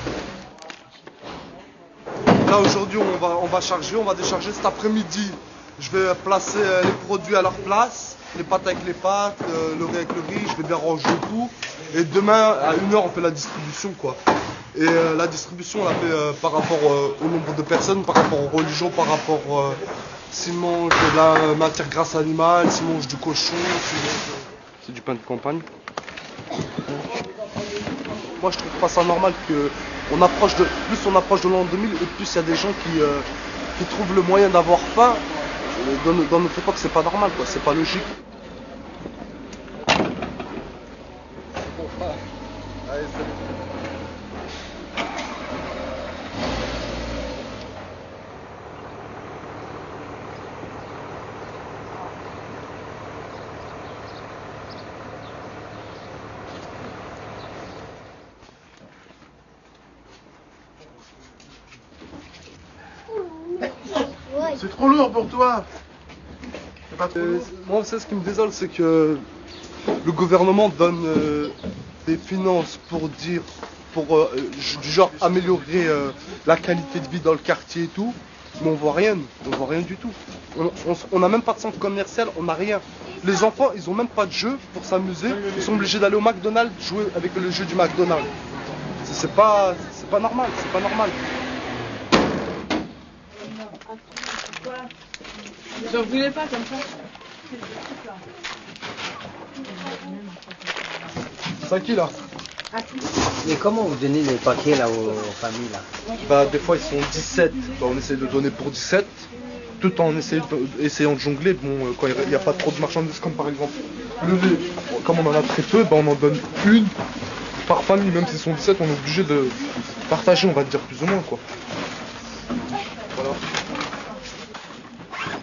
Là, aujourd'hui, on va charger, on va décharger cet après-midi. Je vais placer les produits à leur place, les pâtes avec les pâtes, le riz avec le riz, je vais bien ranger tout. Et demain, à 1h, on fait la distribution, quoi. Et la distribution, on la fait par rapport au nombre de personnes, par rapport aux religions, par rapport s'ils mangent de la matière grasse animale, s'ils mangent du cochon, c'est du pain de campagne. Moi, je trouve pas ça normal que plus on approche de l'an 2000 et plus il y a des gens qui trouvent le moyen d'avoir faim. Dans notre époque, c'est pas normal, quoi. C'est pas logique. C'est trop lourd pour toi. Moi, ce qui me désole, c'est que le gouvernement donne des finances pour du genre améliorer la qualité de vie dans le quartier et tout, mais on voit rien du tout. On n'a même pas de centre commercial, on n'a rien. Les enfants, ils ont même pas de jeu pour s'amuser, ils sont obligés d'aller au McDonald's jouer avec le jeu du McDonald's. C'est pas normal, c'est pas normal. J'en voulais pas comme ça. C'est à qui là? Et comment vous donnez les paquets là aux familles là? Bah des fois ils sont 17, bah, on essaie de donner pour 17, tout en essayant de jongler, bon quand il n'y a pas trop de marchandises comme par exemple le lait, comme on en a très peu, bah, on en donne une par famille, même s'ils sont 17, on est obligé de partager, on va dire plus ou moins quoi. Voilà.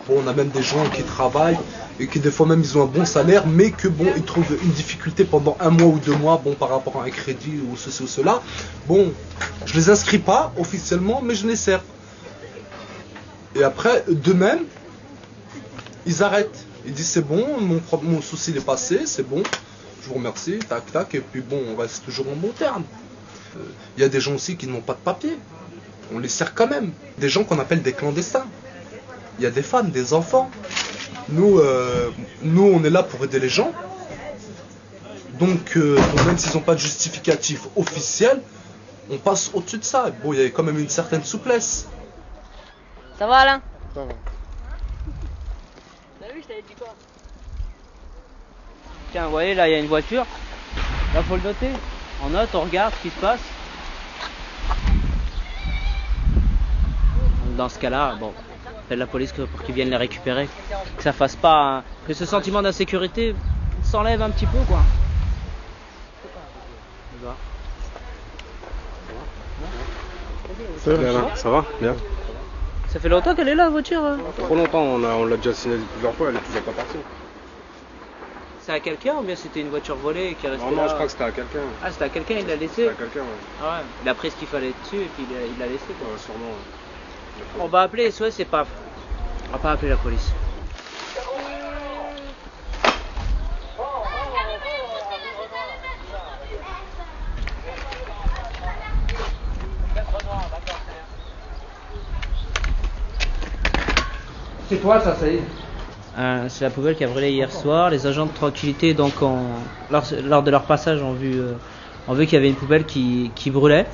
Bon, on a même des gens qui travaillent et qui des fois même ils ont un bon salaire, mais que bon ils trouvent une difficulté pendant 1 mois ou 2 mois, bon par rapport à un crédit ou ceci ou cela. Bon, je les inscris pas officiellement, mais je les sers. Et après, d'eux-mêmes, ils arrêtent. Ils disent c'est bon, mon souci est passé, c'est bon, je vous remercie, tac tac, et puis bon, on reste toujours en bon terme. Il y a des gens aussi qui n'ont pas de papier, on les sert quand même. Des gens qu'on appelle des clandestins. Il y a des femmes, des enfants. Nous, on est là pour aider les gens. Donc même s'ils n'ont pas de justificatif officiel, on passe au-dessus de ça. Bon, il y a quand même une certaine souplesse. Ça va Alain? Ça va. T'as vu, je t'avais dit quoi? Tiens, vous voyez, là, il y a une voiture. Là, faut le noter. On note, on regarde ce qui se passe. Dans ce cas-là, bon, appelle la police pour qu'ils viennent les récupérer. Que ça fasse pas... que ce sentiment d'insécurité s'enlève un petit peu, quoi. Ça va? Bien. Ça fait longtemps qu'elle est là, la voiture? Trop longtemps, on l'a déjà signalé plusieurs fois, elle est toujours pas partie. C'est à quelqu'un ou bien c'était une voiture volée qui est restée là? Non, je crois que c'était à quelqu'un. Ah, c'était à quelqu'un, il l'a laissé? C'était à quelqu'un, ouais. Ah ouais, il a pris ce qu'il fallait dessus et puis il l'a laissé, quoi. Ouais, sûrement, ouais. On va appeler SOS, c'est pas... On va pas appeler la police. c'est toi ça, Saïd? C'est la poubelle qui a brûlé hier soir. Les agents de tranquillité, donc, lors de leur passage, ont vu qu'il y avait une poubelle qui brûlait.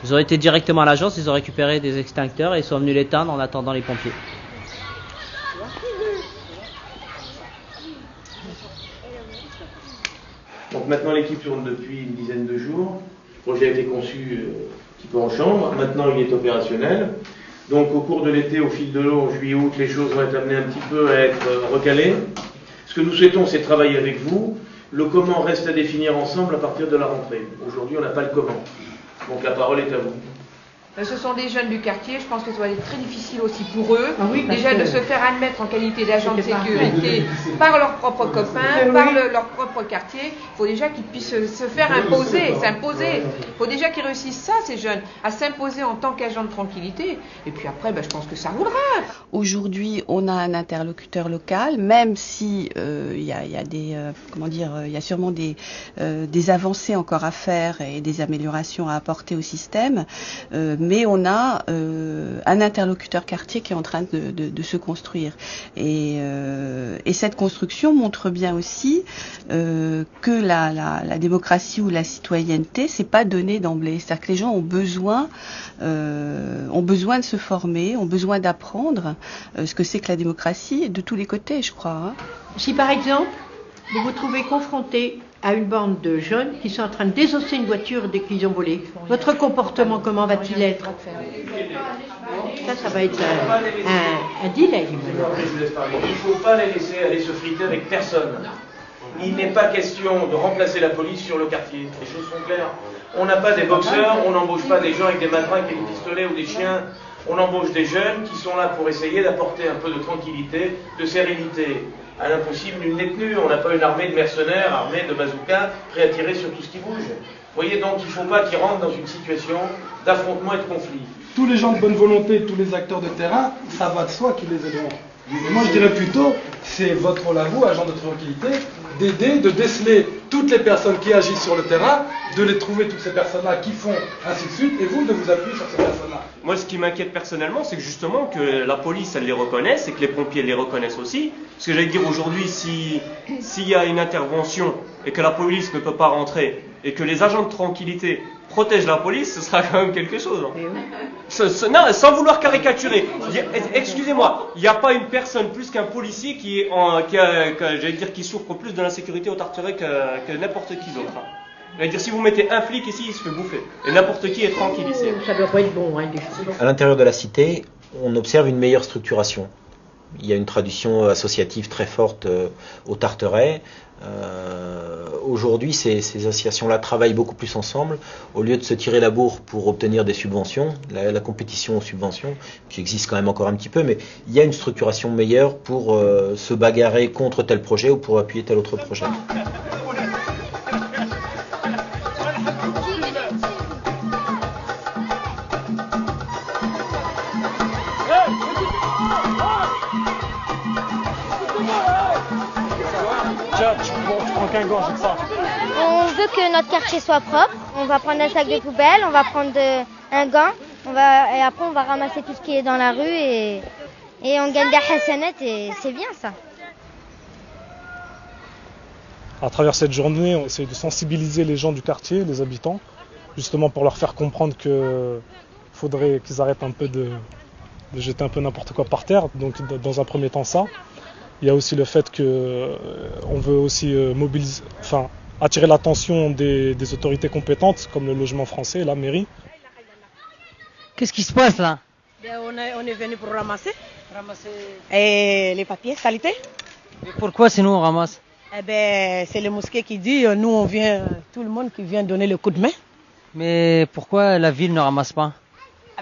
Ils ont été directement à l'agence, ils ont récupéré des extincteurs et ils sont venus l'éteindre en attendant les pompiers. Donc maintenant l'équipe tourne depuis une dizaine de jours. Le projet a été conçu un petit peu en chambre. Maintenant il est opérationnel. Donc au cours de l'été, au fil de l'eau, en juillet-août, les choses vont être amenées un petit peu à être recalées. Ce que nous souhaitons, c'est travailler avec vous. Le comment reste à définir ensemble à partir de la rentrée. Aujourd'hui, on n'a pas le comment. Donc la parole est à vous. Ce sont des jeunes du quartier, je pense que ça va être très difficile aussi pour eux, déjà de se faire admettre en qualité d'agent de sécurité par leurs propres copains, par leur propre quartier. Il faut déjà qu'ils puissent se faire s'imposer. Il faut déjà qu'ils réussissent ça, ces jeunes, à s'imposer en tant qu'agent de tranquillité. Et puis après, je pense que ça roulera. Aujourd'hui, on a un interlocuteur local, même si il y a sûrement des avancées encore à faire et des améliorations à apporter au système. Mais on a un interlocuteur quartier qui est en train de se construire. Et cette construction montre bien aussi que la démocratie ou la citoyenneté, c'est pas donné d'emblée. C'est-à-dire que les gens ont besoin de se former, ont besoin d'apprendre ce que c'est que la démocratie de tous les côtés, je crois. Si par exemple, vous vous trouvez confronté à une bande de jeunes qui sont en train de désosser une voiture dès qu'ils ont volé, votre comportement, comment va-t-il être? Ça va être un dilemme. Il ne faut pas les laisser aller se friter avec personne. Il n'est pas question de remplacer la police sur le quartier. Les choses sont claires. On n'a pas des boxeurs, on n'embauche pas des gens avec des matraques et des pistolets ou des chiens. On embauche des jeunes qui sont là pour essayer d'apporter un peu de tranquillité, de sérénité. À l'impossible, nul n'est tenu. On n'a pas une armée de mercenaires, armée de bazookas, prêts à tirer sur tout ce qui bouge. Vous voyez donc, il ne faut pas qu'ils rentrent dans une situation d'affrontement et de conflit. Tous les gens de bonne volonté, tous les acteurs de terrain, ça va de soi qu'ils les aideront. Et moi, je dirais plutôt, c'est votre rôle à vous, agent de tranquillité, d'aider, de déceler toutes les personnes qui agissent sur le terrain, de les trouver, toutes ces personnes-là qui font ainsi de suite, et vous de vous appuyer sur ces personnes-là. Moi, ce qui m'inquiète personnellement, c'est que justement que la police, elle les reconnaisse et que les pompiers les reconnaissent aussi. Parce que j'allais dire aujourd'hui, s'il y a une intervention et que la police ne peut pas rentrer et que les agents de tranquillité protègent la police, ce sera quand même quelque chose. Non, sans vouloir caricaturer. Excusez-moi, il n'y a pas une personne plus qu'un policier qui souffre plus de l'insécurité au Tarteret que n'importe qui d'autre. J'allais dire, si vous mettez un flic ici, il se fait bouffer. Et n'importe qui est tranquille ici. Ça doit pas être bon, À l'intérieur de la cité, on observe une meilleure structuration. Il y a une tradition associative très forte au Tarteret. Aujourd'hui, ces associations-là travaillent beaucoup plus ensemble. Au lieu de se tirer la bourre pour obtenir des subventions, la compétition aux subventions, qui existe quand même encore un petit peu, mais il y a une structuration meilleure pour se bagarrer contre tel projet ou pour appuyer tel autre projet. On veut que notre quartier soit propre. On va prendre un sac de poubelle, on va prendre un gant, et après on va ramasser tout ce qui est dans la rue et on gagne des hasanettes et c'est bien ça. À travers cette journée, on essaie de sensibiliser les gens du quartier, les habitants, justement pour leur faire comprendre qu'il faudrait qu'ils arrêtent un peu de jeter un peu n'importe quoi par terre. Donc dans un premier temps ça. Il y a aussi le fait qu'on veut aussi attirer l'attention des autorités compétentes, comme le logement français, la mairie. Qu'est-ce qui se passe là? On est venu pour ramasser les papiers, qualité. Et pourquoi c'est nous on ramasse? C'est le mosquée qui dit, nous on vient, tout le monde qui vient donner le coup de main. Mais pourquoi la ville ne ramasse pas?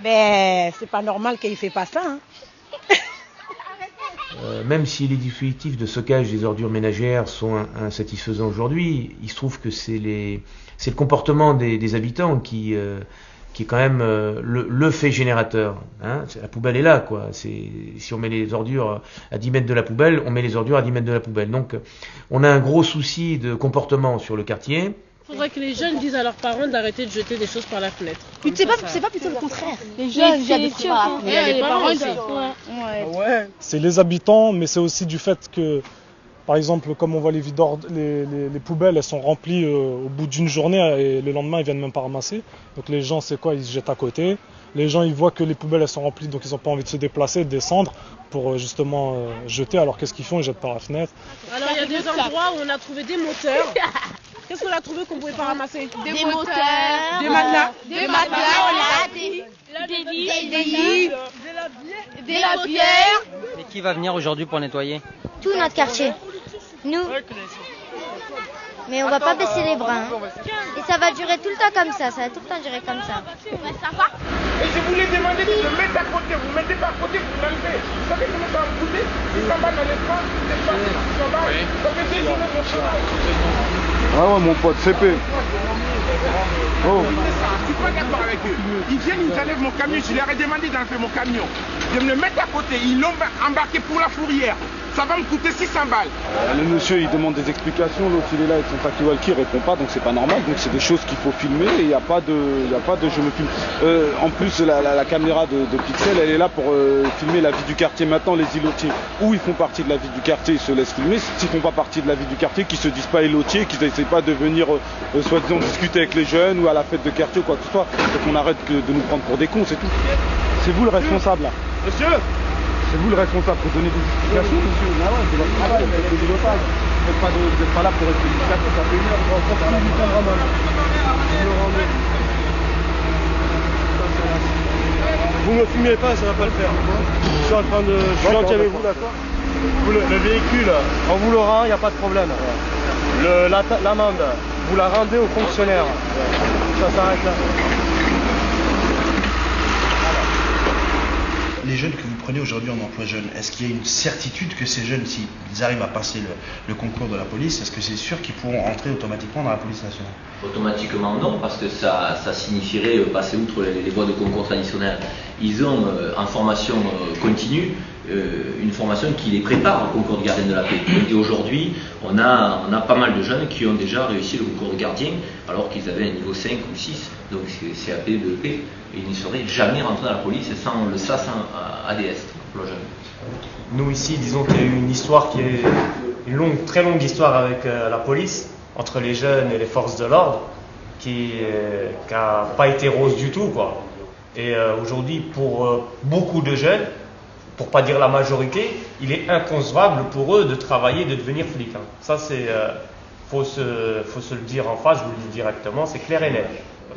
C'est pas normal qu'il ne fait pas ça. Même si les dispositifs de stockage des ordures ménagères sont insatisfaisants aujourd'hui, il se trouve que c'est le comportement des habitants qui est quand même le fait générateur. La poubelle est là, quoi. Si on met les ordures à 10 mètres de la poubelle, on met les ordures à 10 mètres de la poubelle. Donc on a un gros souci de comportement sur le quartier Il faudrait que les jeunes disent à leurs parents d'arrêter de jeter des choses par la fenêtre. C'est pas plutôt le contraire. Les jeunes jettent des choses par la fenêtre. Il y a les parents aussi. Ouais. C'est les habitants, mais c'est aussi du fait que, par exemple, comme on voit les poubelles, elles sont remplies au bout d'une journée et le lendemain, ils viennent même pas ramasser. Donc les gens, c'est quoi? Ils se jettent à côté. Les gens, ils voient que les poubelles, elles sont remplies, donc ils n'ont pas envie de se déplacer, de descendre pour justement jeter. Alors qu'est-ce qu'ils font? Ils jettent par la fenêtre. Alors il y a des endroits où on a trouvé des moteurs. Qu'est-ce qu'on a trouvé qu'on ne pouvait pas ramasser? Des moteurs, des matelas, des lits, des lapières. Mais qui va venir aujourd'hui pour nettoyer? Tout notre quartier. Nous. Mais on va pas baisser les bras. Et ça va durer tout le temps comme ça. Ça va tout le temps durer comme ça. Et je voulais demander de le mettre à côté. Vous ne mettez pas à côté, vous l'enlevez. Vous savez comment ça va me coûter? 600 balles dans l'espace, c'est pas 600 balles. Ça fait 2 journées de travail. Ah ouais, mon pote, CP. Oh. Je suis pas d'accord avec eux. Ils viennent, ils enlèvent mon camion. Je leur ai demandé d'enlever mon camion. De me le mettre à côté. Ils l'ont embarqué pour la fourrière. Ça va me coûter 600 balles. Le monsieur, il demande des explications. L'autre, il est là avec son talkie-walkie, il répond pas. Donc c'est pas normal. Donc c'est des choses qu'il faut filmer. Et il n'y a pas de je me filme. En plus, la caméra de Pixel, elle est là pour filmer la vie du quartier. Maintenant, les îlotiers, où ils font partie de la vie du quartier, ils se laissent filmer. S'ils font pas partie de la vie du quartier, qu'ils se disent pas îlotiers, qu'ils n'essayent pas de venir soi-disant discuter avec les jeunes ou à la fête de quartier ou quoi que ce soit. Donc on arrête de nous prendre pour des cons, c'est tout. C'est vous le responsable là. Monsieur, c'est vous le responsable pour donner des explications, monsieur. Ah ouais, c'est votre travail, vous faites des repas. Vous n'êtes pas là pour être explicatif, ça fait une heure, je rencontre un week-end Ramadan. Vous ne me filmez pas, ça ne va pas le faire. Je suis en train de. Je suis gentil avec vous, d'accord. Le véhicule, on vous le rend, il n'y a pas de problème. L'amende, vous la rendez au fonctionnaire. Ça s'arrête là. Les jeunes que vous prenez aujourd'hui en emploi jeune, est-ce qu'il y a une certitude que ces jeunes, s'ils arrivent à passer le concours de la police, est-ce que c'est sûr qu'ils pourront rentrer automatiquement dans la police nationale? Automatiquement non, parce que ça signifierait passer outre les voies de concours traditionnelles. Ils ont en formation continue une formation qui les prépare au concours de gardien de la paix. Et aujourd'hui, on a pas mal de jeunes qui ont déjà réussi le concours de gardien alors qu'ils avaient un niveau 5 ou 6, donc c'est CAP, BEP, et ils ne seraient jamais rentrés dans la police sans le SAS ADS, emploi jeune. Nous ici, disons qu'il y a eu une histoire qui est une très longue histoire avec la police, entre les jeunes et les forces de l'ordre, qui n'a pas été rose du tout, quoi. Et aujourd'hui, pour beaucoup de jeunes, pour pas dire la majorité, il est inconcevable pour eux de travailler, de devenir flic. Ça, c'est faut se le dire en face, je vous le dis directement, c'est clair et net.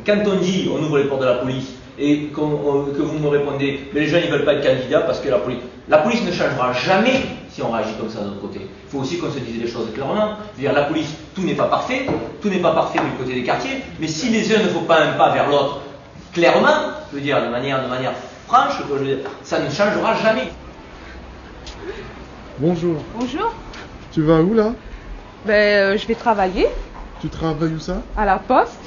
Quand on dit on ouvre les portes de la police et que vous me répondez mais les jeunes ils veulent pas être candidats parce que la police ne changera jamais si on réagit comme ça de notre côté. Il faut aussi qu'on se dise les choses clairement. Je veux dire, la police, tout n'est pas parfait du côté des quartiers, mais si les uns ne font pas un pas vers l'autre clairement, je veux dire de manière franche, ça ne changera jamais. Bonjour. Bonjour. Tu vas où là? Je vais travailler. Tu travailles où ça? À la poste.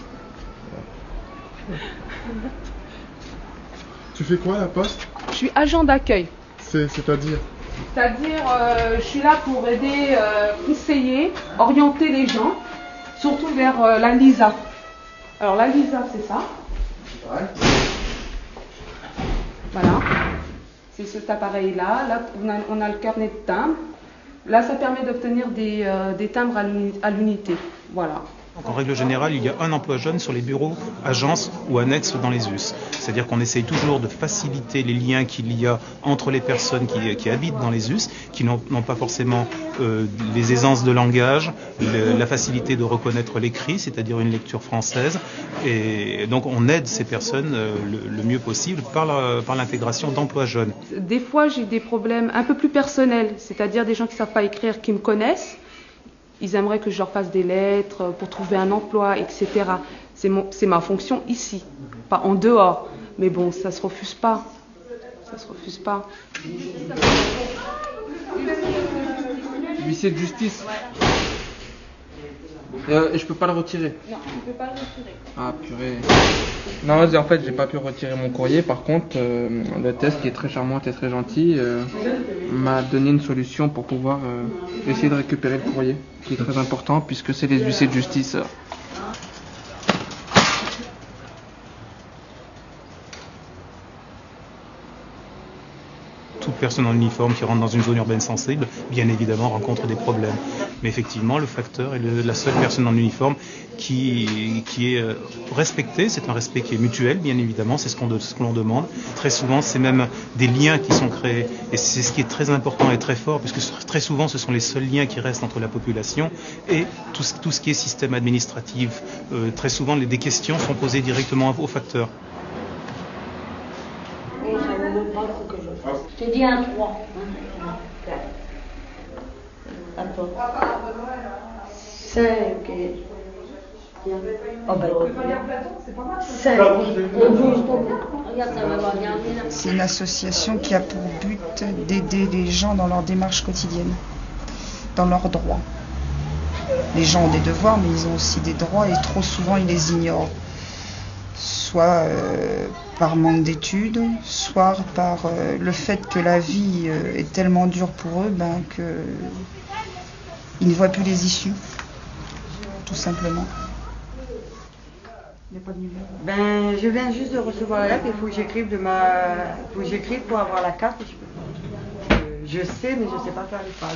Tu fais quoi à la poste? Je suis agent d'accueil. C'est-à-dire? C'est-à-dire, je suis là pour aider, conseiller, orienter les gens, surtout vers la LISA. Alors la LISA, c'est ça. Ouais. Voilà. C'est cet appareil-là. Là, on a le carnet de timbres. Là, ça permet d'obtenir des timbres à l'unité. Voilà. En règle générale, il y a un emploi jeune sur les bureaux, agences ou annexes dans les US. C'est-à-dire qu'on essaye toujours de faciliter les liens qu'il y a entre les personnes qui habitent dans les US, qui n'ont pas forcément les aisances de langage, la facilité de reconnaître l'écrit, c'est-à-dire une lecture française. Et donc on aide ces personnes le mieux possible par l'intégration d'emplois jeunes. Des fois, j'ai des problèmes un peu plus personnels, c'est-à-dire des gens qui ne savent pas écrire, qui me connaissent. Ils aimeraient que je leur fasse des lettres pour trouver un emploi, etc. C'est ma fonction ici, pas en dehors. Mais bon, ça se refuse pas. Ça se refuse pas. Huissier de justice. Je peux pas le retirer. Non, tu peux pas le retirer. Ah purée. Non, en fait, j'ai pas pu retirer mon courrier. Par contre, le test, qui est très charmant et très gentil, m'a donné une solution pour pouvoir essayer de récupérer le courrier, qui est très important puisque c'est les huissiers de justice personne en uniforme qui rentre dans une zone urbaine sensible, bien évidemment, rencontre des problèmes. Mais effectivement, le facteur est la seule personne en uniforme qui est respectée. C'est un respect qui est mutuel, bien évidemment, c'est ce que l'on demande. Très souvent, c'est même des liens qui sont créés. Et c'est ce qui est très important et très fort, puisque très souvent, ce sont les seuls liens qui restent entre la population et tout ce qui est système administratif. Très souvent, des questions sont posées directement aux facteurs. Je te dis un 3. À toi. 5. Oh bah écoute. 5. Regarde, ça va regarder là. C'est une association qui a pour but d'aider les gens dans leur démarche quotidienne, dans leurs droits. Les gens ont des devoirs, mais ils ont aussi des droits et trop souvent ils les ignorent. Soit par manque d'études, soit par le fait que la vie est tellement dure pour eux qu'ils ne voient plus les issues, tout simplement. Il n'y a pas de numéro. Je viens juste de recevoir la lettre, il faut que j'écrive pour avoir la carte. Je sais, mais je ne sais pas faire les phrases.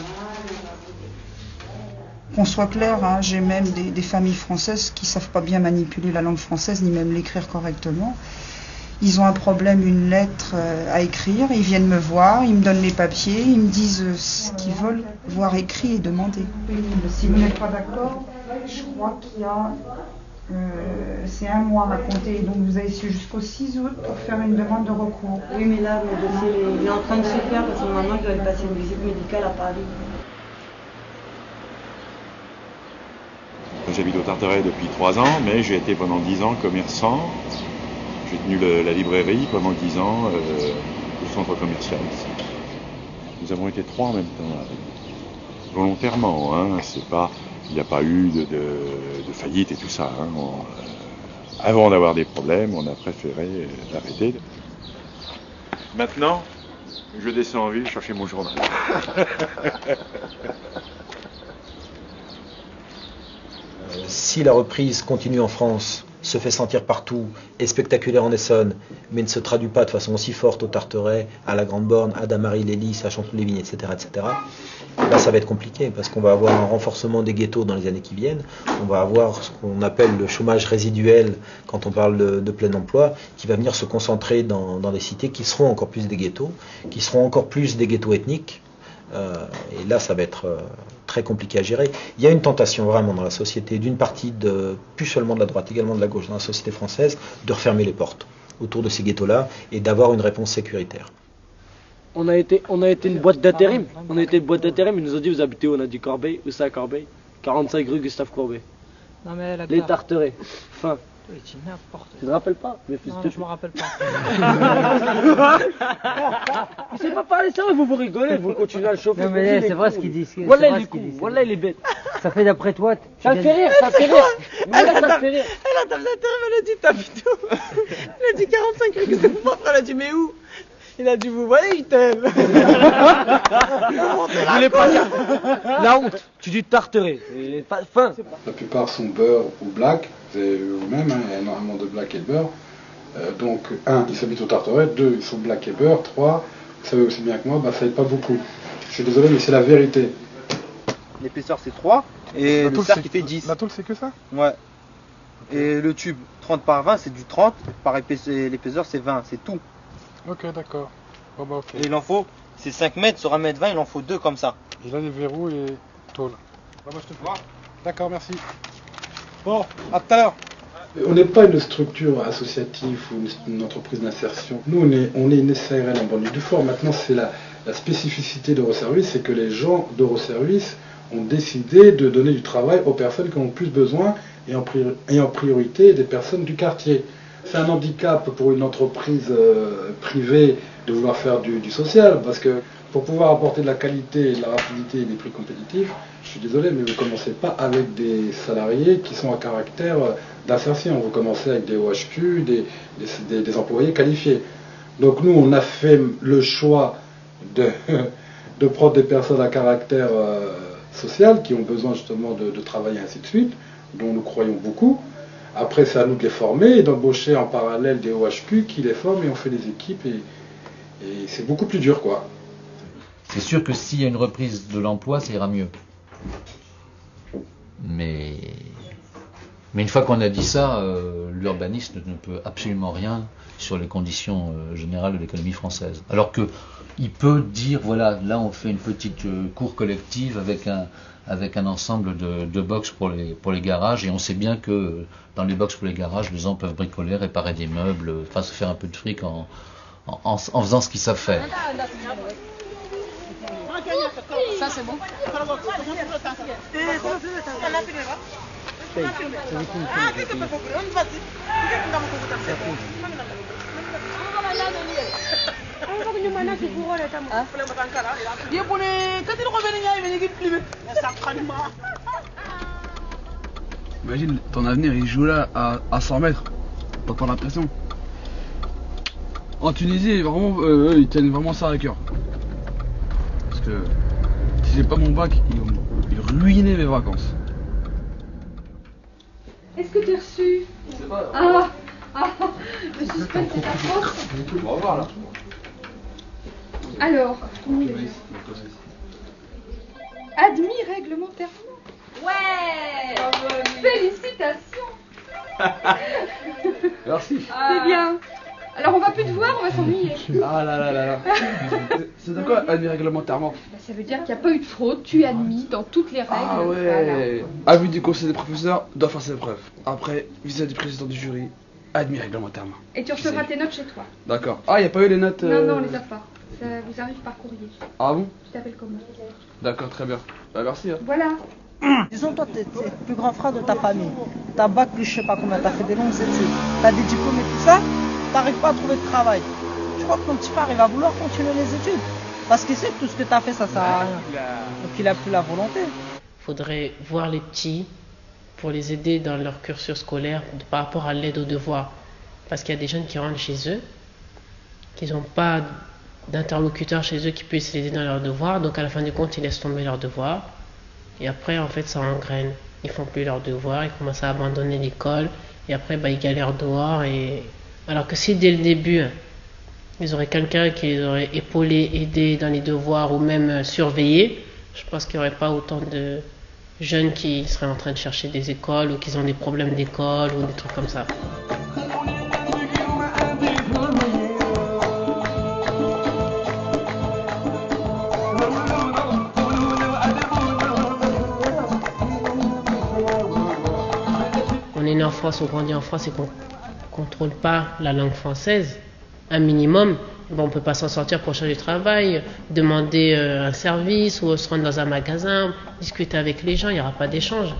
Qu'on soit clair, hein, j'ai même des familles françaises qui ne savent pas bien manipuler la langue française, ni même l'écrire correctement. Ils ont un problème, une lettre à écrire, ils viennent me voir, ils me donnent les papiers, ils me disent ce qu'ils veulent voir écrit et demander. Si vous n'êtes pas d'accord, je crois qu'il y a... c'est 1 mois à compter, donc vous avez jusqu'au 6 août pour faire une demande de recours. Oui, mais là, mon dossier il est en train de se faire parce que maintenant je dois aller passer une visite médicale à Paris. J'habite au Tartaret depuis 3 ans, mais j'ai été pendant 10 ans commerçant. J'ai tenu la librairie pendant 10 ans, au centre commercial ici. Nous avons été 3 en même temps, volontairement. Hein, il n'y a pas eu de faillite et tout ça. Hein, avant d'avoir des problèmes, on a préféré arrêter. Maintenant, je descends en ville chercher mon journal. Si la reprise continue en France, se fait sentir partout, est spectaculaire en Essonne, mais ne se traduit pas de façon aussi forte au Tartaret, à la Grande Borne, à Damary, Lélis, à Chanteloup-les-Vignes, etc., là ça va être compliqué parce qu'on va avoir un renforcement des ghettos dans les années qui viennent, on va avoir ce qu'on appelle le chômage résiduel quand on parle de plein emploi, qui va venir se concentrer dans des cités qui seront encore plus des ghettos, qui seront encore plus des ghettos ethniques. Et là, ça va être très compliqué à gérer. Il y a une tentation vraiment dans la société, d'une partie, plus seulement de la droite, également de la gauche, dans la société française, de refermer les portes autour de ces ghettos-là et d'avoir une réponse sécuritaire. On a été une boîte d'intérim. On a été une boîte d'intérim. Ils nous ont dit, vous habitez où? On a dit Corbeil. Où c'est à Corbeil? 45 rue Gustave Courbet. Non mais les Tarterets. Fin. Tu n'importe. Tu te rappelles pas? Non, je me rappelle pas. Il sait pas parler ça, vous rigolez, vous continuez à le chauffer. Non mais c'est vrai ce qu'il dit. Voilà il est con, voilà il est bête. Ça fait d'après toi. Ça fait rire, ça fait rire. Elle a table d'intérim, elle a dit t'habites où? Elle a dit 45 rue Gustave Courbet, elle a dit mais où? Il a dit vous voyez il t'aime. Il est pas la honte, tu dis Tarteret. Fin. La plupart sont beurre ou black, c'est vous-même, hein, il y a énormément de black et de beurre. Donc 1, ils s'habitent au Tarteret, 2, ils sont black et beurre, 3, vous savez aussi bien que moi, ça aide pas beaucoup. Je suis désolé mais c'est la vérité. L'épaisseur c'est 3 et le cercle il fait 10. La tôle c'est que ça? Ouais. Et le tube 30 par 20 c'est du 30, par l'épaisseur c'est 20, c'est tout. Ok, d'accord. Bon, bah, ok. Et il en faut, c'est 5 mètres sur 1 mètre 20, il en faut 2 comme ça. Et là, les verrous et tôle. Bah, moi, je te fais. D'accord, merci. Bon, à tout à l'heure. On n'est pas une structure associative ou une entreprise d'insertion. Nous, on est une SARL en banlieue du Fort. Maintenant, c'est la spécificité d'Euroservice, c'est que les gens d'Euroservice ont décidé de donner du travail aux personnes qui ont le plus besoin et en priorité des personnes du quartier. C'est un handicap pour une entreprise privée de vouloir faire du social, parce que pour pouvoir apporter de la qualité, de la rapidité et des prix compétitifs, je suis désolé, mais vous ne commencez pas avec des salariés qui sont à caractère d'insertion. Vous commencez avec des OHQ, des employés qualifiés. Donc nous, on a fait le choix de prendre des personnes à caractère social, qui ont besoin justement de travailler, ainsi de suite, dont nous croyons beaucoup. Après, c'est à nous de les former et d'embaucher en parallèle des OHQ qui les forment et on fait des équipes et c'est beaucoup plus dur, quoi. C'est sûr que s'il y a une reprise de l'emploi, ça ira mieux. Mais une fois qu'on a dit ça, l'urbaniste ne peut absolument rien sur les conditions générales de l'économie française. Alors qu'il peut dire, voilà, là on fait une petite cour collective avec un ensemble de box pour les garages, et on sait bien que dans les box pour les garages, les gens peuvent bricoler, réparer des meubles, enfin se faire un peu de fric en faisant ce qu'ils savent faire. Ça c'est bon. Imagine, ton avenir il joue là à 100 mètres, t'as pas l'impression. En Tunisie, vraiment, eux, ils tiennent vraiment ça à cœur. Parce que si j'ai pas mon bac, ils ruinaient mes vacances. Est-ce que t'es reçu? Ah, le suspense est à force. On va voir là. Alors, admis réglementairement. Ouais. Félicitations. Merci. C'est bien. Alors on va plus te voir, on va s'ennuyer. Ah là là là là. C'est de quoi admis réglementairement? Ça veut dire qu'il n'y a pas eu de fraude, tu es admis dans toutes les règles. Ah ouais. Avis du conseil des professeurs, doit faire ses preuves. Après, visa du président du jury, admis réglementairement. Et tu recevras tes notes chez toi. D'accord. Ah, il n'y a pas eu les notes Non, on les a pas. Ça vous arrive par courrier. Ah bon? Tu t'appelles comment? D'accord, très bien. Bah merci. Hein. Voilà. Disons, toi, t'es le plus grand frère de ta famille. T'as bac plus je sais pas combien, t'as fait des longues études. T'as des diplômes et tout ça, t'arrives pas à trouver de travail. Je crois que ton petit frère, il va vouloir continuer les études. Parce qu'il sait que tout ce que t'as fait, ça sert à rien. Donc il a plus la volonté. Il faudrait voir les petits pour les aider dans leur cursus scolaire par rapport à l'aide aux devoirs. Parce qu'il y a des jeunes qui rentrent chez eux, qui n'ont pas d'interlocuteurs chez eux qui puissent les aider dans leurs devoirs. Donc à la fin du compte, ils laissent tomber leurs devoirs. Et après, en fait, ça engraine. Ils font plus leurs devoirs, ils commencent à abandonner l'école. Et après, ils galèrent dehors. Alors que si dès le début, ils auraient quelqu'un qui les aurait épaulés, aidés dans les devoirs ou même surveillés, je pense qu'il n'y aurait pas autant de jeunes qui seraient en train de chercher des écoles ou qui ont des problèmes d'école ou des trucs comme ça. On est né en France, on grandit en France et qu'on ne contrôle pas la langue française, un minimum, on ne peut pas s'en sortir pour changer de travail, demander un service ou se rendre dans un magasin, discuter avec les gens, il n'y aura pas d'échange.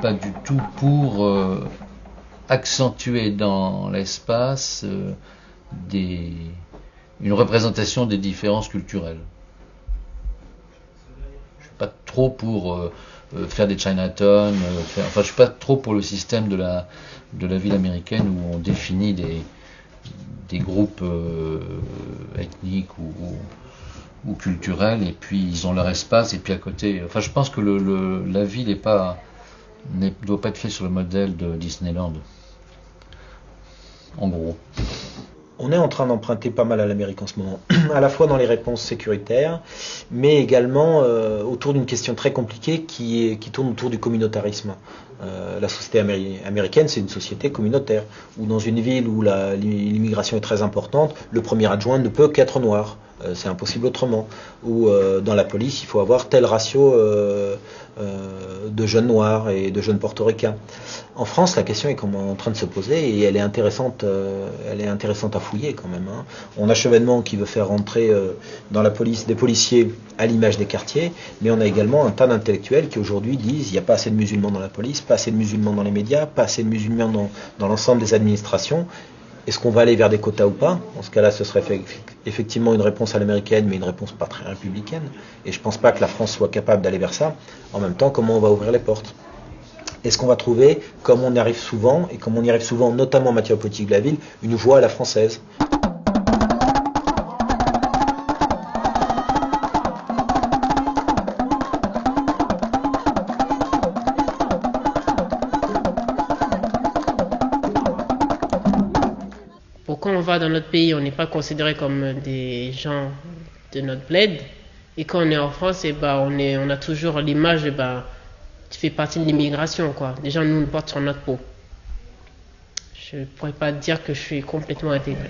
Pas du tout pour accentuer dans l'espace une représentation des différences culturelles. Je suis pas trop pour faire des Chinatown, je suis pas trop pour le système de la ville américaine où on définit des groupes ethniques ou culturels et puis ils ont leur espace et puis à côté. Enfin, je pense que la ville ne doit pas être fait sur le modèle de Disneyland. En gros. On est en train d'emprunter pas mal à l'Amérique en ce moment, à la fois dans les réponses sécuritaires, mais également autour d'une question très compliquée qui tourne autour du communautarisme. La société américaine, c'est une société communautaire, où dans une ville où l'immigration est très importante, le premier adjoint ne peut qu'être noir. C'est impossible autrement. Ou dans la police, il faut avoir tel ratio de jeunes noirs et de jeunes portoricains. En France, la question est en train de se poser et elle est intéressante à fouiller quand même. Hein. On a Chevènement qui veut faire rentrer dans la police des policiers à l'image des quartiers, mais on a également un tas d'intellectuels qui aujourd'hui disent il n'y a pas assez de musulmans dans la police, pas assez de musulmans dans les médias, pas assez de musulmans dans l'ensemble des administrations. Est-ce qu'on va aller vers des quotas ou pas? Dans ce cas-là, ce serait effectivement une réponse à l'américaine, mais une réponse pas très républicaine. Et je pense pas que la France soit capable d'aller vers ça. En même temps, comment on va ouvrir les portes? Est-ce qu'on va trouver, comme on y arrive souvent, et comme on y arrive souvent, notamment en matière politique de la ville, une voix à la française ? Quand on va dans notre pays, on n'est pas considéré comme des gens de notre bled. Et quand on est en France, on a toujours l'image, tu fais partie de l'immigration, quoi. Les gens nous portent sur notre peau. Je ne pourrais pas dire que je suis complètement intégré.